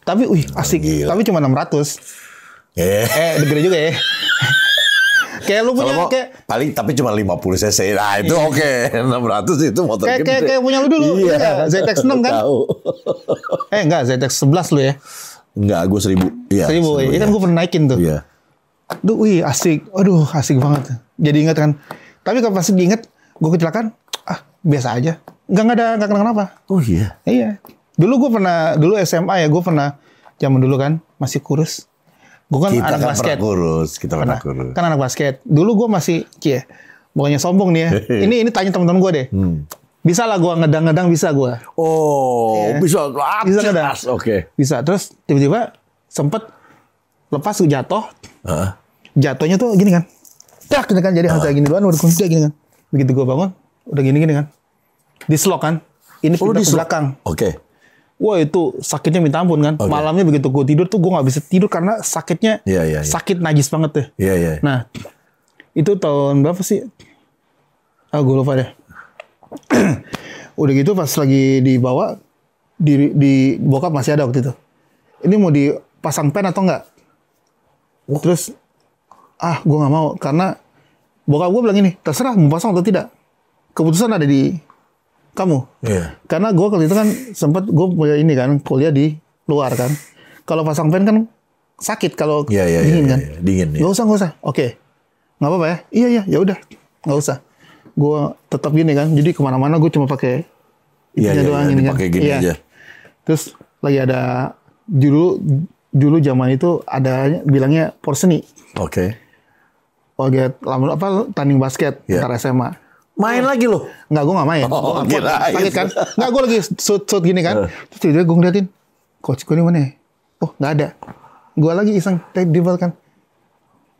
Tapi, asik. Gila. Tapi cuma 600. Gede juga ya. Kayak lu punya paling tapi cuma 50 cc. Nah, itu oke. 600 itu motor gede. Kayak punya lu dulu. Iya. ZX 6 kan? Tahu. Enggak, ZX 11 lu ya. Enggak, gue 1000. Iya. 1000. Ini kan gue pernah naikin tuh. Iya. Duh, asik. Aduh, asik banget. Jadi ingat kan. Tapi kalau pasti diingat, gue kecelakaan, biasa aja. Enggak kenapa-napa. Oh iya. Iya. Dulu SMA ya, gue pernah zaman dulu kan masih kurus. Gue kan Kita anak kan basket. Kita pernah kurus. Kan anak basket. Dulu gue masih, bukannya sombong nih ya. ini tanya teman-teman gue deh. Bisa lah gue ngedang-ngedang bisa gue. Oh, bisa. Bisa ngedang. Oke. Bisa. Terus tiba-tiba sempet lepas jatuh. Jatuhnya tuh gini kan. Tak gini kan, jadi kayak gini doang udah kunci gini kan. Begitu gue bangun, udah gini kan. Dislok kan. Ini pindah ke belakang. Oke. Wah itu sakitnya minta ampun kan. Okay. Malamnya begitu gue tidur tuh gue nggak bisa tidur karena sakitnya sakit najis banget deh. Iya. Nah itu tahun berapa sih? Gue lupa deh. Udah gitu pas lagi dibawa di bokap masih ada waktu itu. Ini mau dipasang pen atau enggak? Terus gue nggak mau karena bokap gue bilang ini terserah mau pasang atau tidak. Keputusan ada di kamu. Iya. Karena gue waktu itu kan sempat gue punya ini kan kuliah di luar kan. Kalau pasang pen kan sakit kalau dingin kan. Dingin. Gak usah. Oke. Nggak apa-apa ya. Iya ya udah. Nggak usah. Gue tetap gini kan. Jadi kemana-mana gue cuma pakai itunya doang gini kan. Pakai gini aja. Terus lagi ada dulu zaman itu ada bilangnya porseni. Oke. Lagi tanding basket antar SMA. Main lagi lo? Enggak, gue gak main. Oh, Gue kirain. sakit kan. Enggak, gue lagi shoot gini kan. Terus tiba-tiba gue ngeliatin, coach gue ini mana ya? Oh, gak ada. Gue lagi iseng dribble kan.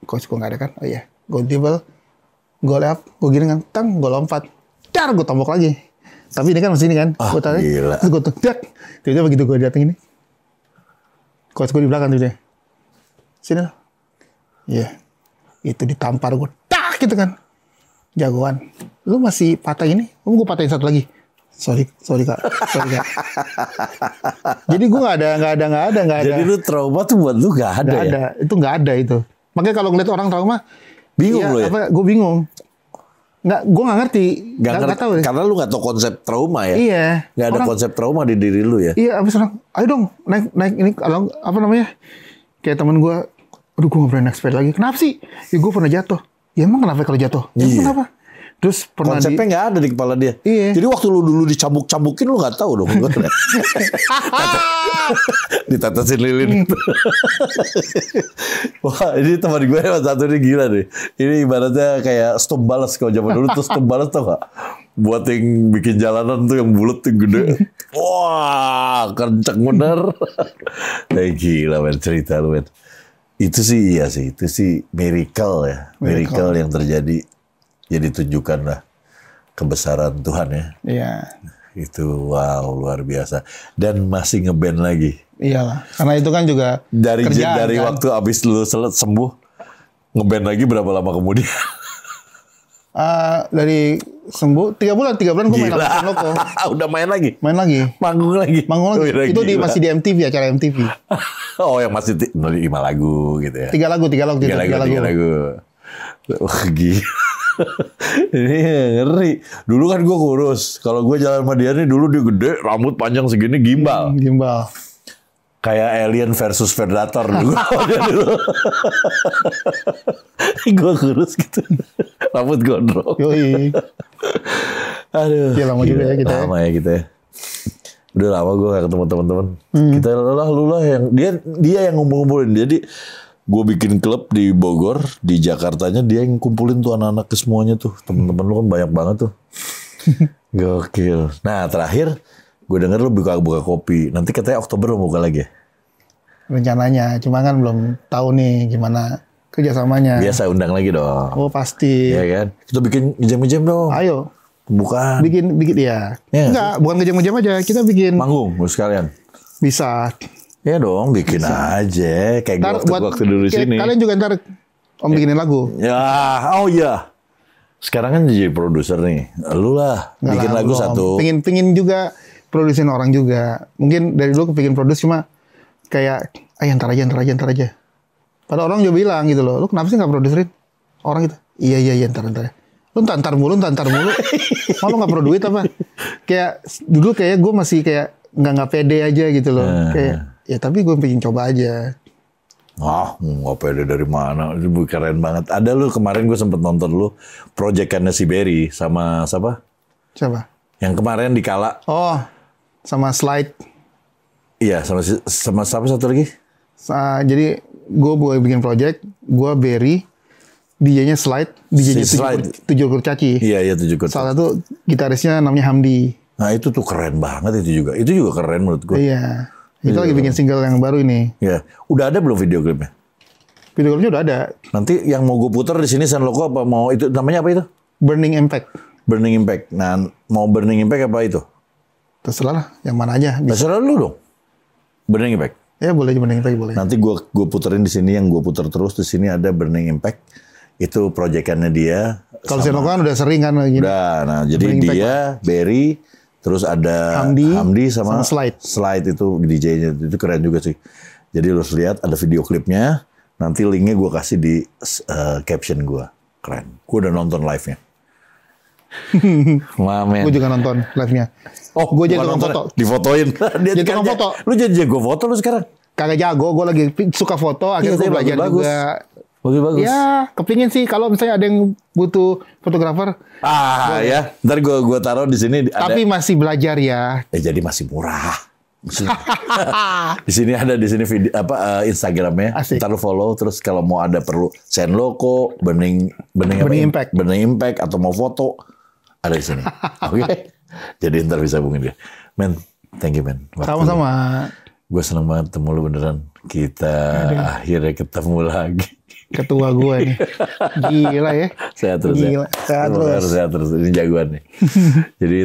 Coach gue gak ada kan. Oh iya, gue dribble. Gue layup, gue gini kan. Tang, gue lompat. Dar, gue tombok lagi. Tapi ini kan masih ini kan. Gue tarik. Gila. Terus gue tuh, dak. Tiba-tiba begitu gue dateng ini. Coach gue di belakang tuh dia. Sini lah. Iya. Itu ditampar gue. Tak gitu kan. Jagoan. Lu masih patah ini? Gue patahin satu lagi. Sorry kak. Jadi gue nggak ada. Jadi lu trauma tuh buat lu gak ada Nggak ya? ada. Itu nggak ada itu. Makanya kalau ngeliat orang trauma, Bingung iya, lu ya? Gue bingung. Gue nggak ngerti. Nggak tahu deh. Karena lu gak tahu konsep trauma ya? Iya. Gak ada konsep trauma di diri lu ya? Iya, abis orang, ayo dong naik ini kalau apa namanya? Kayak temen gue, aduh gue nggak berani naik sepeda lagi. Kenapa sih? Ya gue pernah jatuh. Ya emang kenapa kalau jatuh? Ya Iya. kenapa? Terus pernah Konsepnya nggak ada di kepala dia. Iya. Jadi waktu lu dulu dicambuk-cambukin lu nggak tahu dong. Ditetesin lilin. Wah, ini teman gue yang satu ini gila deh. Ini ibaratnya kayak stop balas kalau zaman dulu tuh stop balas tau gak? Buat yang bikin jalanan tuh yang bulat tuh gede. Wah, kenceng bener. Gila men cerita lu men. Itu sih iya sih, itu sih miracle ya. Miracle yang terjadi. Jadi tunjukkan lah kebesaran Tuhan ya. Iya. Itu wow luar biasa. Dan masih ngeband lagi. Iyalah. Karena itu kan juga Dari kerjaan, kan? waktu abis lu sembuh, ngeband lagi berapa lama kemudian? Dari sembuh 3 bulan gue main sama Loko. Udah main lagi? Manggung lagi. Oh, Itu masih di MTV, acara MTV. Oh yang masih 5 lagu gitu ya? 3 lagu. 3 lagu. Wah gila. Ini ngeri. Dulu kan gue kurus. Kalau gue jalan sama dia nih dulu dia gede, rambut panjang segini, gimbal. Kayak Alien versus Predator dulu. Gue kurus gitu. Rambut gondrong. Yoi. Aduh. Ya, lama juga ya kita. Lama ya kita. Udah lama gue gak ketemu teman-teman. Kita lu lah yang dia yang ngumpul-ngumpulin. Jadi gue bikin klub di Bogor, di Jakartanya dia yang kumpulin tuh anak-anak ke semuanya tuh. Temen-temen lu kan banyak banget tuh. Gokil. Nah terakhir gue denger lu buka kopi. Nanti katanya Oktober mau buka lagi ya? Rencananya, cuma kan belum tahu nih gimana kerjasamanya. Biasa undang lagi dong. Oh pasti. Iya kan? Kita bikin ngejam-ngejam dong. Ayo. Bukan. Bikin ya. Enggak, bukan ngejam-ngejam aja. Kita bikin. Manggung sekalian. Bisa. Ya dong, bikin aja. Kayak waktu dulu sini. Kalian juga ntar Om bikinin lagu. Ya, oh iya. Sekarang kan jadi produser nih. Lu lah, bikin lagu satu. Pingin juga produsin orang juga. Mungkin dari dulu kepingin produce cuma kayak, ntar aja. Padahal orang juga bilang gitu loh, lu kenapa sih nggak produserin? Orang gitu, iya, ntar. Lu ntar mulu. Malu nggak perlu duit apa? Kayak dulu kayak gue masih kayak nggak pede aja gitu loh. Kayak ya tapi gue pengen coba aja. Nggak pede dari mana? Itu keren banget. Ada lu kemarin gue sempet nonton lu proyekannya si Berry sama siapa? Siapa? Yang kemarin di Kala. Oh, sama Slide. Iya, sama siapa satu lagi? Jadi gue bikin project, gue Berry, DJ-nya Slide, DJ-nya Tujuh Kurcaci. Iya, Tujuh Kurcaci. Salah satu gitarisnya namanya Hamdi. Nah itu tuh keren banget itu juga. Itu juga keren menurut gue. Iya. Kita lagi bikin single yang baru ini. Iya. Udah ada belum video klipnya? Video klipnya udah ada. Nanti yang mau gue putar di sini San Loco apa mau itu namanya apa itu? Burning Impact. Nah, mau Burning Impact apa itu? Terserah lah, yang mana aja. Terserah lu dong. Burning Impact. Ya boleh Burning Impact boleh. Nanti gue puterin di sini yang gue putar terus di sini ada Burning Impact. Itu proyekannya dia. Kalau San Loco kan udah sering kan gini. Udah. Nah, jadi Burning dia, Impact. Berry, terus ada Hamdi sama Slide itu DJ-nya. Itu keren juga sih. Jadi lu lihat ada video klipnya. Nanti linknya gue kasih di caption gue. Keren. Gue udah nonton live-nya. Gue juga nonton live-nya. Oh, gue jadi tukang foto. Difotoin. Dia jadi tukang foto. Lu jadi jago foto lu sekarang? Kagak jago. Gue lagi suka foto. Akhirnya gue belajar juga. Bagus. Ya, kepingin sih kalau misalnya ada yang butuh fotografer. Ya. Ntar gue taruh di sini. Tapi masih belajar ya. Jadi masih murah. Di sini ada video Instagramnya. Ntar lu follow terus kalau mau ada perlu San Loco, Burning Impact atau mau foto ada di sini. Oke. Jadi ntar bisa hubungin dia. Men, thank you men. Sama-sama. Gue seneng banget ketemu lu beneran. Kita akhirnya ketemu lagi. Ketua gue nih. Gila ya. Sehat terus Gila. ya. Sehat terus. Ini jagoan nih. Jadi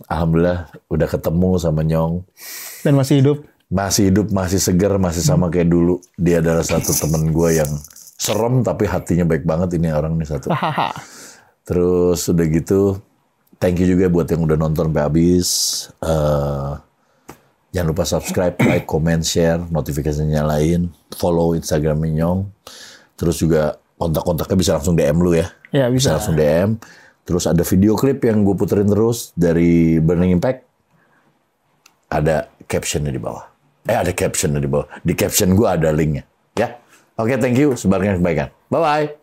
alhamdulillah udah ketemu sama Nyong. Dan masih hidup. Masih hidup, masih segar, masih sama kayak dulu. Dia adalah satu temen gue yang serem tapi hatinya baik banget. Ini orang nih satu. Terus udah gitu, thank you juga buat yang udah nonton sampai habis. Jangan lupa subscribe, like, comment, share, notifikasinya nyalain, follow Instagramnya Nyong. Terus juga kontak-kontaknya bisa langsung DM lu ya. Ya bisa. Langsung DM. Terus ada video klip yang gue puterin terus dari Burning Impact. Ada captionnya di bawah. Ada captionnya di bawah. Di caption gue ada linknya. Ya. Oke, thank you. Sebarkan kebaikan. Bye-bye.